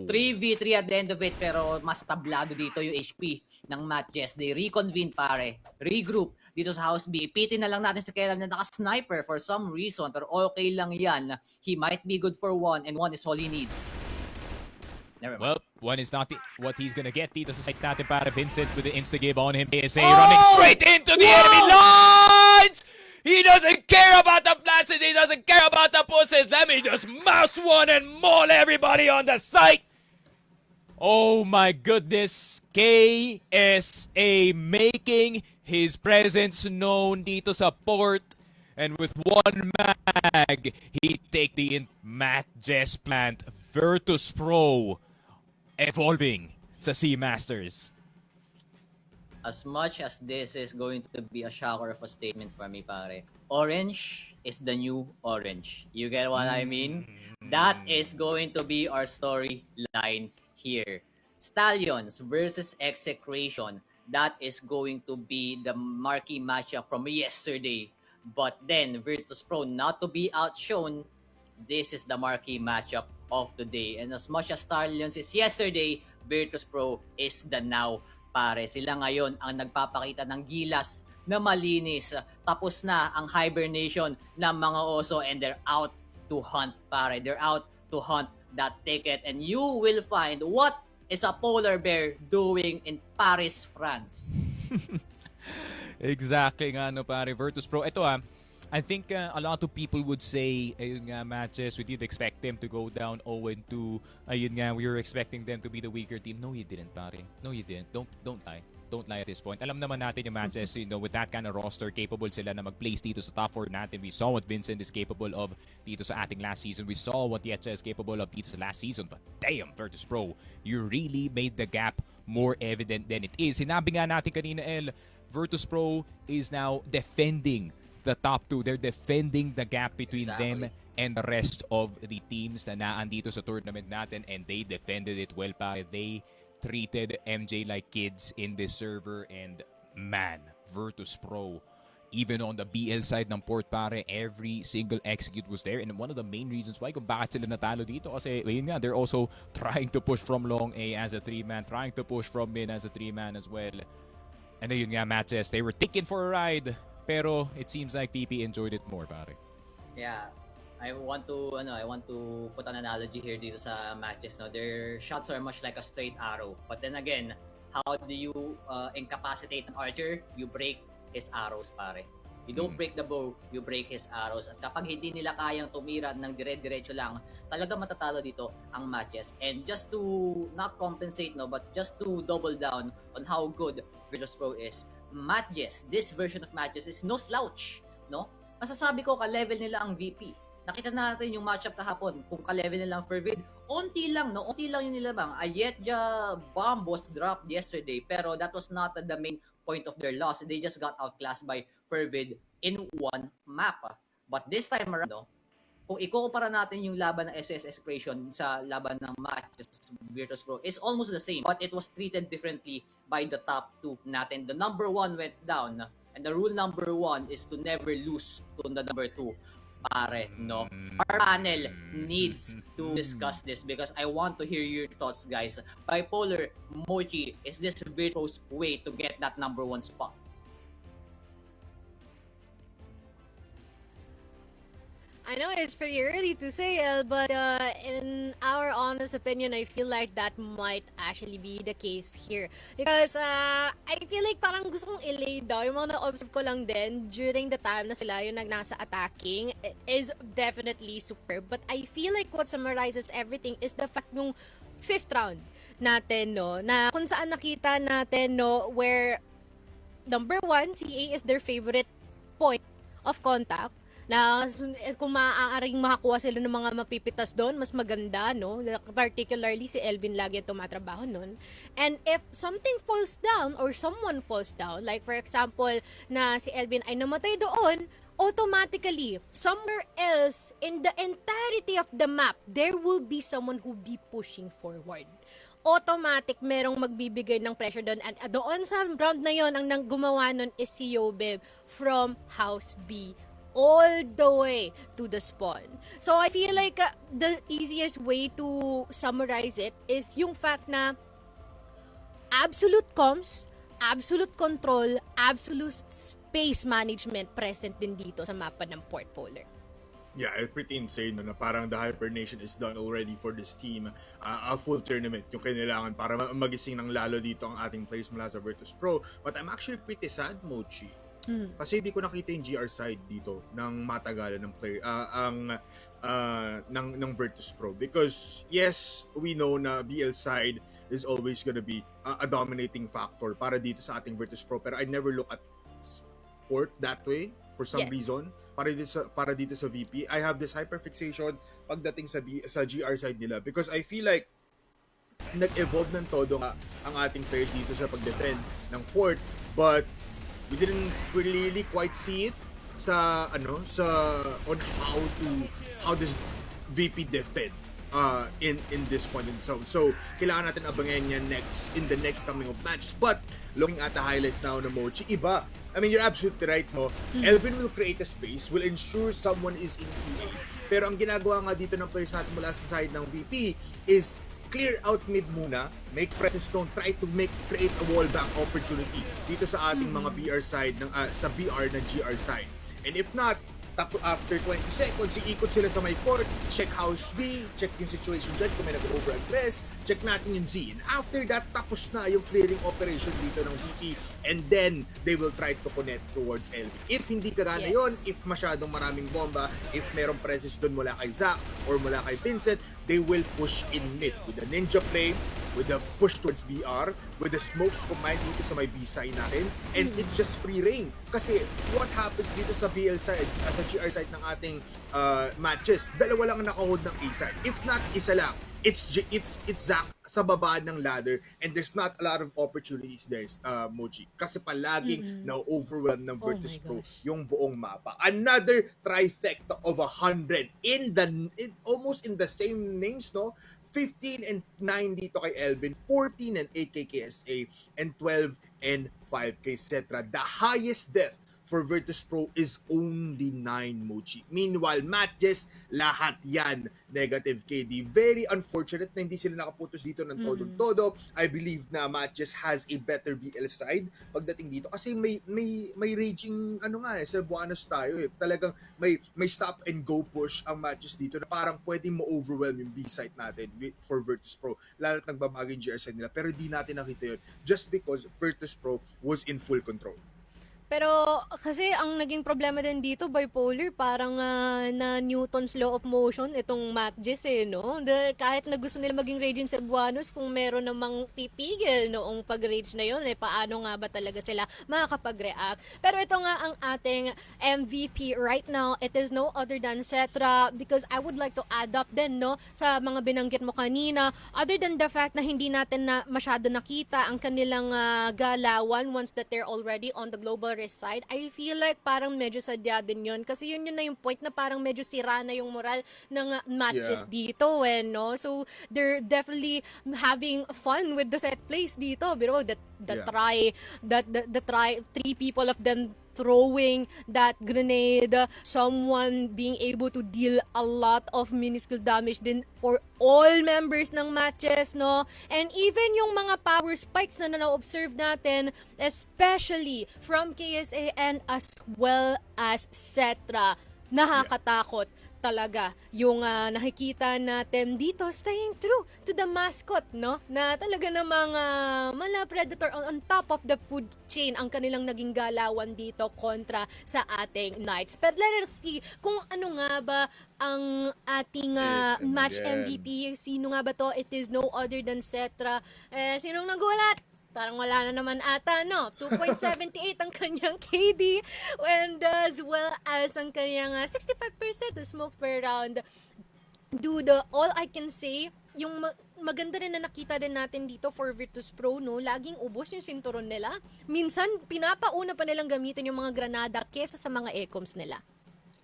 3v3 at the end of it. Pero mas tablado dito yung HP ng MATTJESS. They reconvene, pare. Regroup dito sa House B. Ipitin na lang natin si Kelam na naka-sniper for some reason. Pero okay lang yan. He might be good for 1 and 1 is all he needs. Never mind. Well, 1 is not what he's gonna get dito sa site natin para Vincent with the insta-give on him. PSA running straight into the enemy lines! He doesn't care about the flashes. He doesn't care about the pushes. Let me just mouse one and maul everybody on the site. Oh my goodness! KSA making his presence known dito sa port. And with one mag, he take the MATTJESS plant. Virtus.pro evolving sa Seamasters. As much as this is going to be a shocker of a statement for me, pare, orange is the new orange. You get what I mean? That is going to be our storyline here. Stallions versus Execration. That is going to be the marquee matchup from yesterday. But then, Virtus.pro, not to be outshone, this is the marquee matchup of today. And as much as Stallions is yesterday, Virtus.pro is the now. Pare, sila ngayon ang nagpapakita ng gilas na malinis. Tapos na ang hibernation ng mga oso and they're out to hunt, pare. They're out to hunt that ticket and you will find what is a polar bear doing in Paris, France. Exactly nga, no, pare. Virtus.pro. Ito I think a lot of people would say, ayun nga, matches, we did expect them to go down 0-2. Ayun nga, we were expecting them to be the weaker team. No, you didn't, pare. No, you didn't. Don't lie. Don't lie at this point. Alam naman natin yung matches, with that kind of roster, capable sila na mag-place dito sa top 4 natin. We saw what Vincent is capable of dito sa ating last season. We saw what Yetcha is capable of dito sa last season. But damn, Virtus.pro, you really made the gap more evident than it is. Sinabi nga natin kanina, El, Virtus.pro is now defending the top 2. They're defending the gap between them and the rest of the teams na naandito sa tournament natin, and they defended it well, pare. They treated MJ like kids in this server, and man, Virtus.pro, even on the BL side ng port, pare, every single execute was there, and one of the main reasons why kung bakit sila natalo dito kasi yun nga, they're also trying to push from long A as a 3-man, trying to push from mid as a 3-man as well. And ayun nga, matches, they were taken for a ride. Pero it seems like PP enjoyed it more, pare. Yeah. I want to put an analogy here dito sa matches, no. Their shots are much like a straight arrow. But then again, how do you incapacitate an archer? You break his arrows, pare. You don't break the bow, you break his arrows. At kapag hindi nila kayang tumira ng dire-diretso lang, talaga matatalo dito ang matches. And just to not compensate, no, but just to double down on how good Virtus.pro is, MATTJESS, this version of MATTJESS is no slouch, no? Masasabi ko, ka-level nila ang VP. Nakita natin yung matchup kahapon, kung ka-level nila ang Fervid, unti lang yung nilabang. Ayetja bomb was dropped yesterday, pero that was not the main point of their loss. They just got outclassed by Fervid in one map. But this time around, no, kung ikukumpara natin yung laban ng SSS Creation sa laban ng MATTJESS Virtus.pro, is almost the same, but it was treated differently by the top 2 natin. The number 1 went down, and the rule number 1 is to never lose to the number 2. Pare, no? Our panel needs to discuss this because I want to hear your thoughts, guys. Bipolar, Mochi, is this Virtus.pro's way to get that number 1 spot? I know it's pretty early to say, El, but in our honest opinion, I feel like that might actually be the case here. Because I feel like parang gusto kong i-lay down. Yung mga na-observe ko lang din during the time na sila yung nasa attacking, it is definitely superb. But I feel like what summarizes everything is the fact yung 5th round natin, no? Na kung saan nakita natin, no, where number 1, CA is their favorite point of contact. Na kung maaaring makakuha sila ng mga mapipitas doon, mas maganda, no? Particularly si Elvin lagi tumatrabaho nun. And if something falls down or someone falls down, like for example, na si Elvin ay namatay doon, automatically, somewhere else in the entirety of the map, there will be someone who be pushing forward. Automatic merong magbibigay ng pressure doon. And doon sa round na yon, ang gumawa nun is si Yobeb from House B all the way to the spawn. So I feel like the easiest way to summarize it is yung fact na absolute comms, absolute control, absolute space management present din dito sa mapa ng Port Polar. Yeah, it's pretty insane no, na parang the hibernation is done already for this team. A full tournament yung kailangan para magising ng lalo dito ang ating players mula sa Virtus.pro. But I'm actually pretty sad, Mochi, Kasi hindi ko nakita yung GR side dito ng matagalan ng player ng Virtus.pro, because yes, we know na BL side is always gonna be a dominating factor para dito sa ating Virtus.pro, pero I never look at sport that way for some Yes. reason. Para dito sa VP, I have this hyperfixation pagdating sa GR side nila, because I feel like nag-evolve ng todo nga ang ating players dito sa pag-defend ng port, but we didn't really quite see it sa on how this VP defend in this point. So kailangan natin abangan yan in the next coming of matches. But looking at the highlights now na Mochi, iba. I mean, you're absolutely right mo. Elvin will create a space, will ensure someone is in QA. Pero ang ginagawa nga dito ng players natin mula sa side ng VP is clear out mid muna, make presence zone, try to create a wall back opportunity dito sa ating mga BR side sa BR ng GR side. And if not, after 20 seconds, iikot sila sa may court, check house B, check yung situation dyan kung may nag-over-aggress, check natin yung Z. And after that, tapos na yung clearing operation dito ng VP, and then they will try to connect towards LV. If hindi kagana yon, if masyadong maraming bomba, if merong presence doon mula kay Zach or mula kay Vincent, they will push in mid with the ninja play, with the push towards BR, with the smokes combined dito sa may B side natin, and it's just free reign. Kasi what happens dito sa BL side, sa GR side ng ating matches, dalawa lang ang naka-hold ng A side. If not, isa lang. It's Zach sa baba ng ladder, and there's not a lot of opportunities there, Mochi. Kasi palaging na-overwhelm ng Virtus.pro yung buong mapa. Another trifecta of 100 almost in the same names, no? 15 and 9 dito kay Elvin, 14 and 8 kay KSA, and 12 and 5 kay Cetra. The highest death for Virtus.pro is only 9, Mochi. Meanwhile, MATTJESS, lahat yan negative KD. Very unfortunate na hindi sila nakaputos dito ng todo-todo. I believe na MATTJESS has a better BL side pagdating dito. Kasi may raging, sa Buanos tayo eh. Talagang may stop and go push ang MATTJESS dito na parang pwedeng ma-overwhelm yung B side natin for Virtus.pro. Lalo't nagbabagay yung GR side nila. Pero di natin nakita yun just because Virtus.pro was in full control. Pero kasi ang naging problema din dito, bipolar, parang na Newton's law of motion itong MATTJESS no? Kahit na gusto nila maging raging Cebuanos, kung meron namang pipigil noong pag-rage na yun, paano nga ba talaga sila makakapag-react? Pero ito nga ang ating MVP right now, it is no other than Cetra, because I would like to add up din, no, sa mga binanggit mo kanina, other than the fact na hindi natin na masyado nakita ang kanilang galawan once that they're already on the global side, I feel like parang medyo sadya din yun. Kasi yun na yung point na parang medyo sira na yung moral ng matches dito, no? So, they're definitely having fun with the set plays dito. Pero the try, 3 people of them throwing that grenade, someone being able to deal a lot of minuscule damage din for all members ng matches, no? And even yung mga power spikes na na-observe natin, especially from KSA and as well as Cetra, nakakatakot talaga yung nakikita natin dito, staying true to the mascot, no? Na talaga namang mala predator on top of the food chain ang kanilang naging galawan dito kontra sa ating Knights. But let us see kung ano nga ba ang ating match MVP. Sino nga ba to? It is no other than Cetra. Sinong nagulat? Parang wala na naman ata, no? 2.78 ang kanyang KD, and as well as ang kanyang 65% to smoke per round. Dude, all I can say, yung maganda rin na nakita din natin dito for Virtus.pro, no? Laging ubos yung sinturon nila. Minsan, pinapauna pa nilang gamitin yung mga granada kesa sa mga ecoms nila.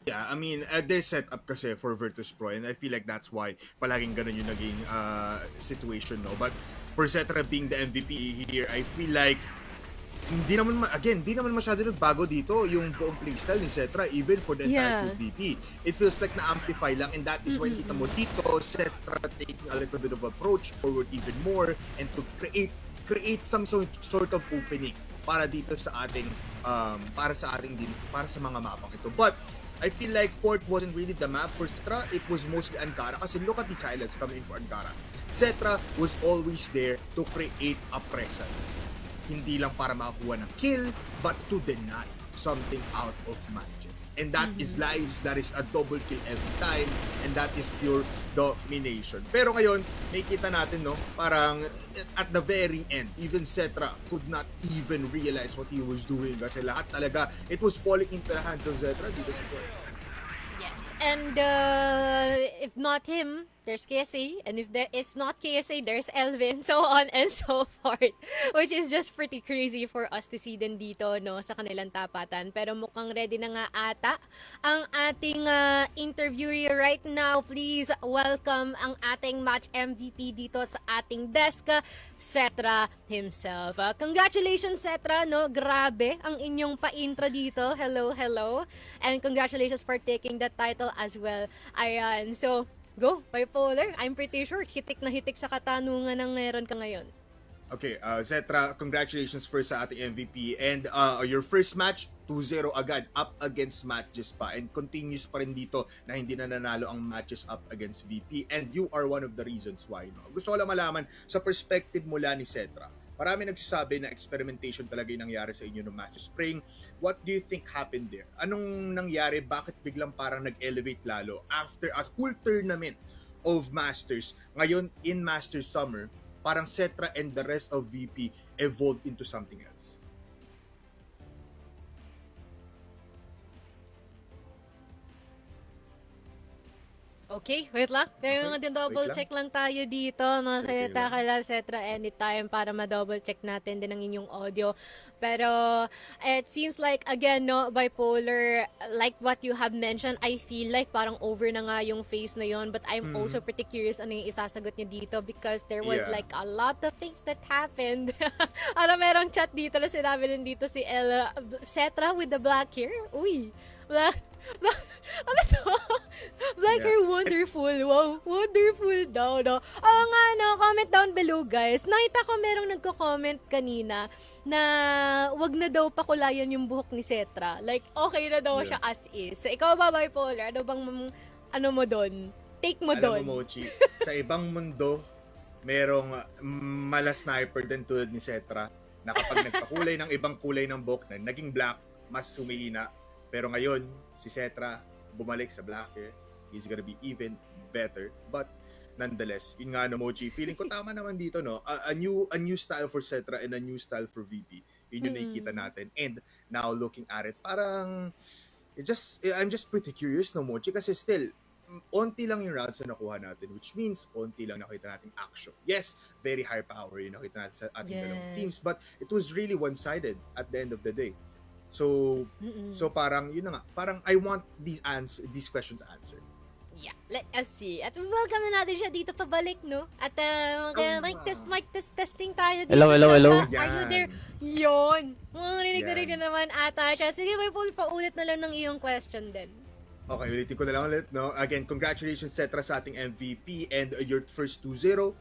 Yeah, I mean, their setup kasi for Virtus.pro, and I feel like that's why palaging ganun yung naging situation, no? But for Cetra being the MVP here, I feel like hindi naman masyado nagbago dito yung buong playstyle ni Cetra, even for the entire VP. It feels like na-amplify lang, and that is why kita mo dito, Cetra taking a little bit of approach forward even more, and to create some sort of opening para dito sa ating para sa mga mapang ito. But I feel like Port wasn't really the map for Cetra. It was mostly Ankara, kasi look at the silence coming in for Ankara. Cetra was always there to create a presence. Hindi lang para makakuha ng kill, but to deny. something out of matches. And that is lives, that is a double kill every time, and that is pure domination. Pero ngayon, makikita natin, no, parang at the very end, even Cetra could not even realize what he was doing kasi lahat talaga, it was falling into the hands of Cetra dito sa point. Yes, and if not him, there's KSA, and if it's not KSA, there's Elvin, so on and so forth, which is just pretty crazy for us to see din dito, no, sa kanilang tapatan. Pero mukhang ready na nga ata ang ating interviewee right now. Please welcome ang ating match MVP dito sa ating desk, Cetra himself. Congratulations, Cetra, no, grabe ang inyong pa-intro dito. Hello, and congratulations for taking that title as well. Ayan, so go, Bipolar. I'm pretty sure hitik na hitik sa katanungan ng meron ka ngayon. Okay, Cetra, congratulations first sa ating MVP. And your first match, 2-0 agad, up against MATTJESS pa. And continues pa rin dito na hindi na nanalo ang matches up against VP. And you are one of the reasons why. No? Gusto ko lang malaman, sa perspective mula ni Cetra, marami nagsasabi na experimentation talaga yung nangyari sa inyo ng Master Spring. What do you think happened there? Anong nangyari? Bakit biglang parang nag-elevate lalo after a whole tournament of Masters? Ngayon, in Masters Summer, parang Cetra and the rest of VP evolved into something else. Okay, wait lang. Kaya nga din double wait lang. check lang tayo dito. No? Sige Salita lang. ka lang, Cetra, anytime para ma-double check natin din ang inyong audio. Pero it seems like, again, no, Bipolar, like what you have mentioned, I feel like parang over na nga yung phase na yon. But I'm also pretty curious ano yung isasagot niya dito because there was Yeah. like a lot of things that happened. Ano, merong chat dito na sinabi din dito si Ella, Cetra with the black hair? Uy, ano to? Black hair, wonderful. Wow, wonderful daw, no? Oo nga, no, comment down below, guys. Nakita ko merong nagko-comment kanina na wag na daw pakulayan yung buhok ni Cetra. Like, okay na daw siya as is. So, ikaw ba, Bipolar? Ano bang, ano mo doon? Take mo doon. Alam mo, Mochi, sa ibang mundo, merong mala sniper din tulad ni Cetra na kapag nagpakulay ng ibang kulay ng buhok na naging black, mas humihina. Pero ngayon, si Cetra bumalik sa black hair. He's gonna be even better. But nonetheless, yun nga no, Mochi, feeling ko tama naman dito, no? A new style for Cetra and a new style for VP. Yun yung nakikita natin. And now looking at it, parang I'm just pretty curious, no, Mochi, kasi still onti lang yung rounds na nakuha natin, which means onti lang nakita natin action. Yes, very high power yung nakita natin sa ating dalawang teams, but it was really one-sided at the end of the day. So parang yun na nga, parang I want these questions answered. Yeah, let us see. At welcome na natin siya dito pabalik, no? At mic test testing tayo dito. Hello. Are you Yan. there? Yon. Rinig na Yan. rin na naman ata siya. Sige, may paulit na lang ng iyong question din. Okay, ulitin ko na lang ulit, no? Again, congratulations, Cetra, sa ating MVP and your first 2-0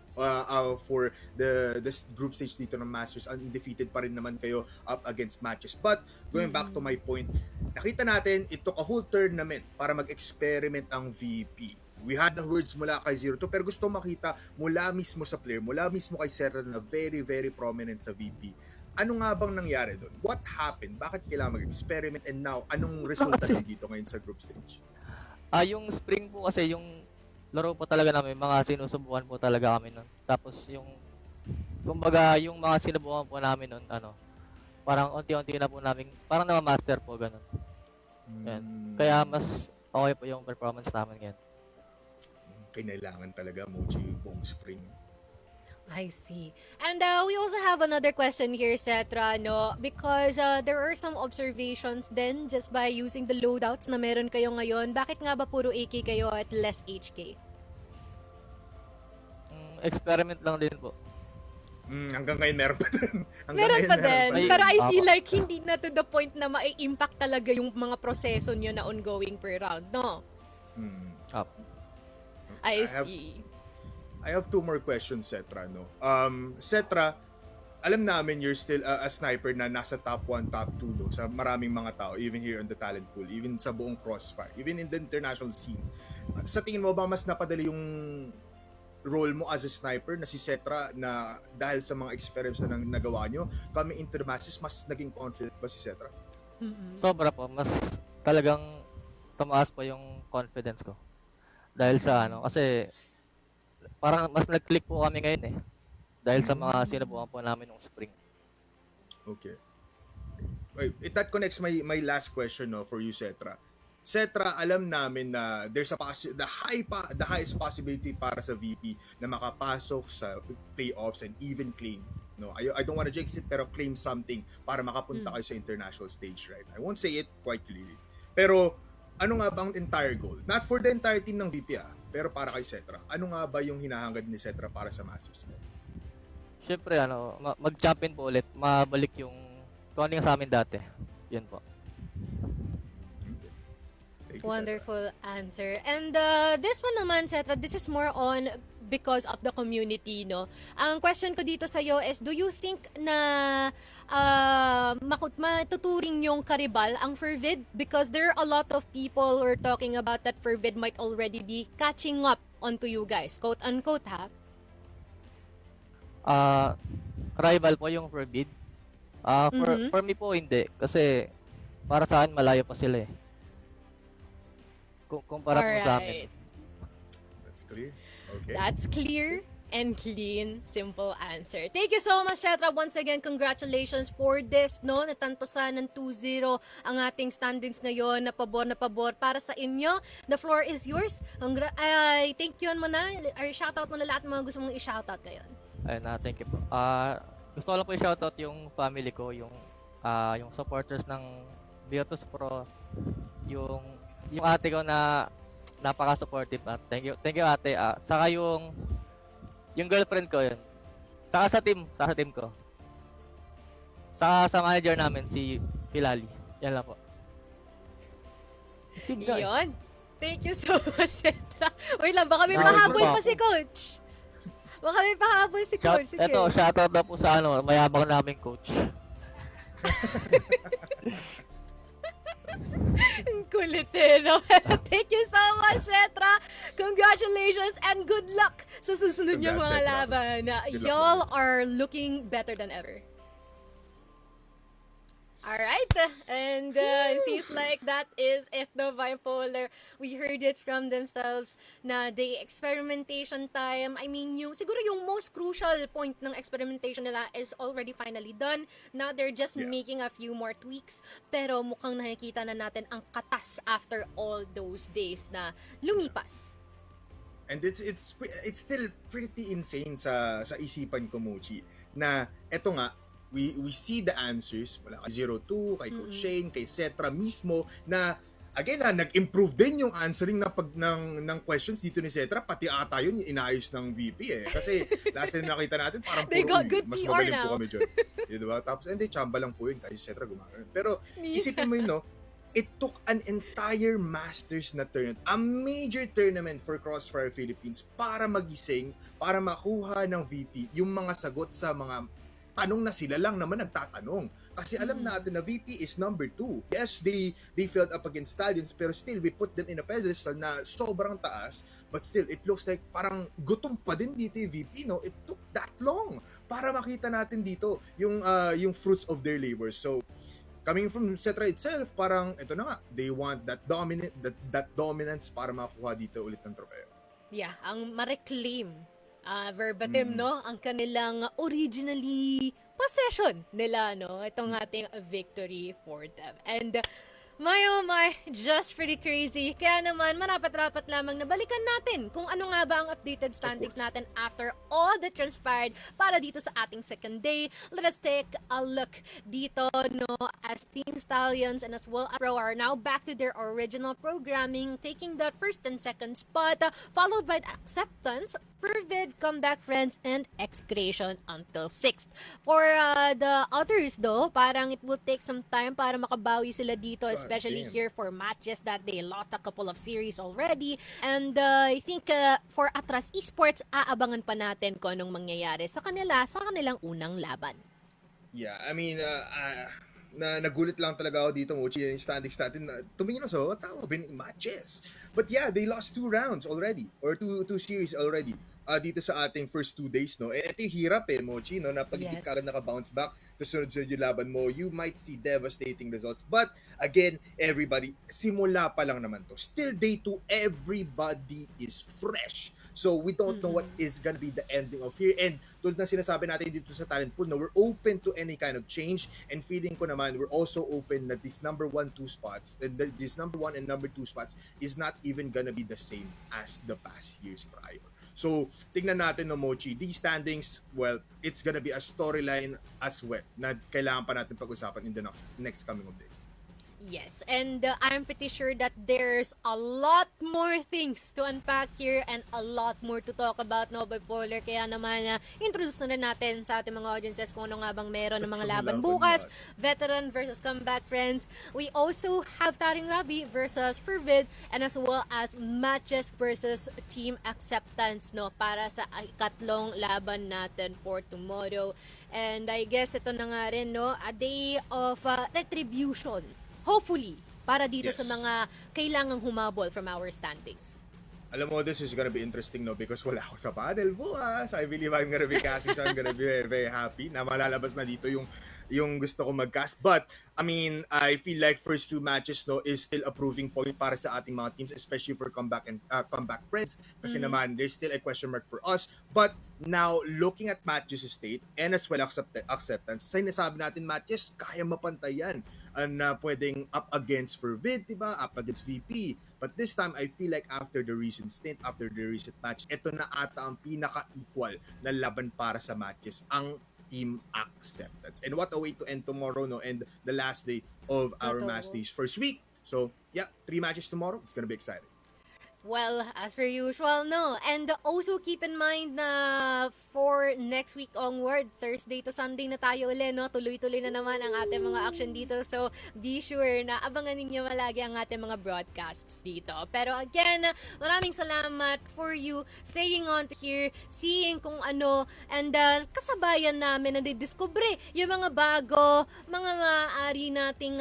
for the group stage dito ng Masters. Undefeated pa rin naman kayo up against MATTJESS. But, going back to my point, nakita natin, it took a whole tournament para mag-experiment ang VP. We had the words mula kay 0-2, pero gusto makita mula mismo sa player, mula mismo kay Cetra na very, very prominent sa VP. Ano nga bang nangyari doon? What happened? Bakit kailangan mag-experiment? And now, anong resulta dito ngayon sa group stage? Yung spring po kasi yung laro po talaga namin, mga sinusubukan po talaga kami nun. Tapos yung, kumbaga, yung mga sinubukan po namin nun, parang unti-unti na po namin, parang na-master po, ganun. Yan. Kaya mas okay po yung performance namin ngayon. Kailangan talaga, Mochi, buong spring. I see. And we also have another question here, Cetra, no? Because there are some observations then just by using the loadouts na meron kayo ngayon. Bakit nga ba puro AK kayo at less HK? Experiment lang din po. Hanggang ngayon meron pa din. Meron pa din. Ay, Pero I feel like hindi na to the point na ma-impact talaga yung mga proseso nyo na ongoing per round, no? I see. I have two more questions, Cetra, no? Cetra, alam namin you're still a sniper na nasa top 1, top 2, no? Sa maraming mga tao, even here on the talent pool, even sa buong CROSSFIRE, even in the international scene. Sa tingin mo ba mas napadali yung role mo as a sniper na si Cetra na dahil sa mga experiments na nagawa nyo, coming into the matches, mas naging confident ba si Cetra? sobra po, mas talagang tumaas po yung confidence ko. Dahil sa kasi parang mas nag-click po kami ngayon eh. Dahil sa mga sinubukan po namin nung spring. Okay. That connects my last question for you, Cetra. Cetra, alam namin na there's the highest possibility para sa VP na makapasok sa playoffs and even claim. No, I don't want to jinx it, pero claim something para makapunta kayo sa international stage, right? I won't say it quite clearly. Pero ano nga bang entire goal? Not for the entire team ng VP pero para kay Cetra. Ano nga ba yung hinahangad ni Cetra para sa Masters mo? Siyempre mag-champion po ulit, mabalik yung kung ano yung sa amin dati. Yun po. Wonderful answer. And this one naman, Cetra, this is more on because of the community, no? Ang question ko dito sa iyo is, do you think na matuturing yung karibal ang Fervid? Because there are a lot of people who are talking about that Fervid might already be catching up onto you guys. Quote unquote, ha? Rival po yung Forbid. For me po hindi. Kasi para sa akin malayo pa sila eh. Kumpara po sa amin. That's clear. Okay. That's clear and clean. Simple answer. Thank you so much, Cetra. Once again, congratulations for this, no? Natantosan ng 2-0 ang ating standings ngayon. Na pabor para sa inyo. The floor is yours. Thank you mo na. Shoutout mo na lahat ng mga gusto mong i-shoutout ngayon. Ayun thank you po. Gusto ko lang po i-shoutout yung family ko, yung supporters ng Virtus.pro, yung ate ko na napaka-supportive. Thank you ate. Saka yung girlfriend ko yun. Saka sa team ko. Saka sa manager namin, si Pilali. Yan lang po. Yun. Thank you so much, Cetra. Wait lang, baka may pahabol pa si Coach. Baka may pahabol si Coach. Ito, shoutout na po sa mayabang naming coach. Ang kulit eh, no? Thank you so much, Cetra. Congratulations and good luck sa susunod niyong mga laban. Y'all are looking better than ever. Alright, and it seems like that is it, no, bipolar. We heard it from themselves na the experimentation time, I mean, siguro yung most crucial point ng experimentation nila is already finally done. Now they're just making a few more tweaks, pero mukhang nakikita na natin ang katas after all those days na lumipas. And it's still pretty insane sa isipan ko, Mochi, na eto nga, we see the answers mula kay 02, kay Coach Shane, kay Cetra mismo, na again nag-improve din yung answering ng questions dito ni Cetra, pati ata yun inaayos ng VP kasi last time nakita natin parang mas magaling po kami dyan. Diba? Tapos hindi, chamba lang po yun kasi Cetra gumagano. Pero isipin mo yun, no? It took an entire Masters na tournament, a major tournament for CrossFIRE Philippines para magising, para makuha ng VP yung mga sagot sa mga tanong na sila lang naman nagtatanong. Kasi alam natin na VP is number 2. Yes, they failed up against Stallions, pero still, we put them in a pedestal na sobrang taas, but still, it looks like parang gutom pa din dito yung VP, no? It took that long para makita natin dito yung fruits of their labor. So, coming from Cetra itself, parang, ito na nga, they want that dominance para makuha dito ulit ng trofeo. Yeah, ang ma-reclaim verbatim, no? Ang kanilang originally possession nila, no? Itong ating victory for them. And my, just pretty crazy. Kaya naman, marapat-rapat lamang na balikan natin kung ano nga ba ang updated standings natin after all that transpired para dito sa ating second day. Let us take a look dito, no, as Team Stallions and as well as Pro are now back to their original programming, taking that first and second spot, followed by Acceptance, Fervid, Comeback Friends, and X-Creation until 6th. For the others, though, parang it will take some time para makabawi sila dito, especially here for MATTJESS that they lost a couple of series already. And I think for Atras Esports, aabangan pa natin kung anong mangyayari sa kanilang unang laban. Yeah, I mean, nagulit lang talaga ako dito, Mochi, yung standings natin. Tumingin ako, tama, MATTJESS. But yeah, they lost 2 rounds already, or two series already. dito sa ating first 2 days, no? Ito yung hirap Mochi, no? Na pag hindi Yes. ka agad naka-bounce back, tapos sunod-sunod yung laban mo, you might see devastating results. But again, everybody, simula pa lang naman to. Still day 2, everybody is fresh. So we don't know what is gonna be the ending of here. And tulad na sinasabi natin dito sa talent pool, no, we're open to any kind of change. And feeling ko naman, we're also open that this number 1, 2 spots, this number 1 and number 2 spots is not even gonna be the same as the past years prior. So, tingnan natin no Mochi, these standings, well, it's gonna be a storyline as well na kailangan pa natin pag-usapan in the next coming of days. Yes, and I'm pretty sure that there's a lot more things to unpack here and a lot more to talk about, no, Bipolar. Kaya naman, introduce na rin natin sa ating mga audiences kung ano nga bang meron ng mga laban bukas. Veteran versus comeback friends. We also have Taring Labi versus Forbid, and as well as matches versus team acceptance, no, para sa ikatlong laban natin for tomorrow. And I guess ito na nga rin, no, a day of retribution. Hopefully, para dito Yes. sa mga kailangang humabol from our standings. Alam mo, this is gonna be interesting, no? Because wala ako sa panel bukas. I believe I'm gonna be casting, so I'm gonna be very, very happy na malalabas na dito yung gusto ko mag-cast. But, I mean, I feel like first 2 matches, no, is still a proving point para sa ating mga teams, especially for comeback and comeback friends. Kasi naman, there's still a question mark for us. But, now, looking at MATTJESS state and as well acceptance, sinasabi natin, MATTJESS, kaya mapantayan na pwedeng up against Forbid, diba? Up against VP. But this time, I feel like after the recent stint, after the recent match, ito na ata ang pinaka-equal na laban para sa MATTJESS, ang team acceptance. And what a way to end tomorrow, no? And the last day of our Masters first week. So, yeah, 3 matches tomorrow. It's gonna be exciting. Well, as per usual, no. And also keep in mind na for next week onward, Thursday to Sunday na tayo ulit, no? Tuloy-tuloy na naman ang ating mga action dito. So, be sure na abangan ninyo malagi ang ating mga broadcasts dito. Pero again, maraming salamat for you staying on here, seeing kung ano, and kasabayan namin na didiscover yung mga bago, mga maaari nating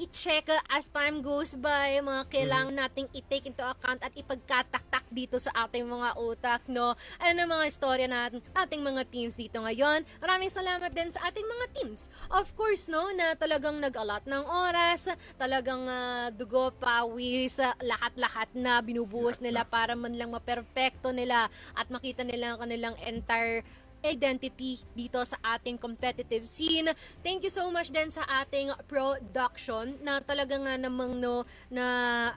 i-check as time goes by, mga kailangan nating i-take into account at ipagkataktak dito sa ating mga utak, no? Ano mga istorya natin, ating mga teams dito ngayon. Maraming salamat din sa ating mga teams. Of course, no, na talagang nag-allot ng oras, talagang dugo, pawis, lahat-lahat na binubuhos nila para man lang maperfecto nila at makita nila ang kanilang entire identity dito sa ating competitive scene. Thank you so much din sa ating production na talaga nga namang no na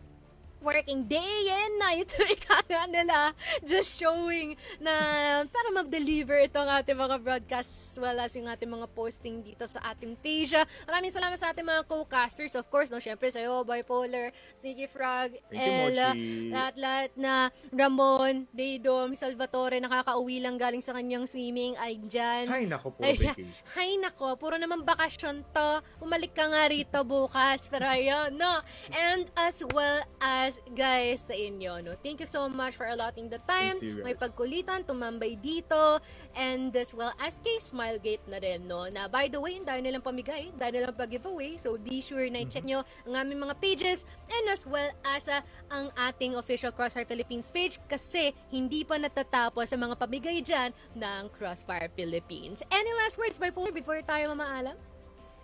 working day and night ika nila, just showing na para mag-deliver itong ating mga broadcasts as well as yung ating mga posting dito sa ating page. Maraming salamat sa ating mga co-casters, of course, no, syempre sa'yo, Bipolar, Sneaky Frog, Ella, lahat-lahat na Ramon, Daydom, Salvatore, nakakauwi lang galing sa kanyang swimming, ay dyan. Hay nako, puro vacation. Hay nako, puro naman bakasyon to. Umalik ka nga rito bukas. Pero ayun, no. And as well as guys sa inyo, no. Thank you so much for allotting the time. May pagkulitan, tumambay dito. And as well as kay Smilegate na rin, no. Na by the way, dahil nilang pamigay, dahil nilang pag-giveaway. So be sure na i-check nyo ang aming mga pages and as well as ang ating official Crossfire Philippines page kasi hindi pa natatapos sa mga pamigay dyan ng Crossfire Philippines. Any last words, Bipolar, before tayo mamaalam?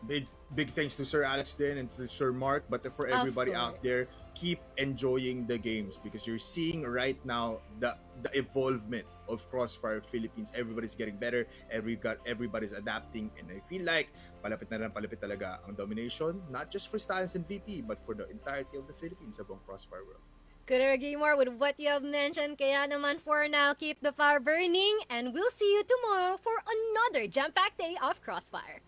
Big thanks to Sir Alex din and to Sir Mark, but for everybody out there, keep enjoying the games because you're seeing right now the evolvement of Crossfire Philippines. Everybody's getting better, everybody's adapting, and I feel like palapit talaga ang domination, not just for Stallions and VP, but for the entirety of the Philippines abong Crossfire world. Couldn't agree more with what you have mentioned. Kaya naman for now, keep the fire burning and we'll see you tomorrow for another jam-packed day of Crossfire.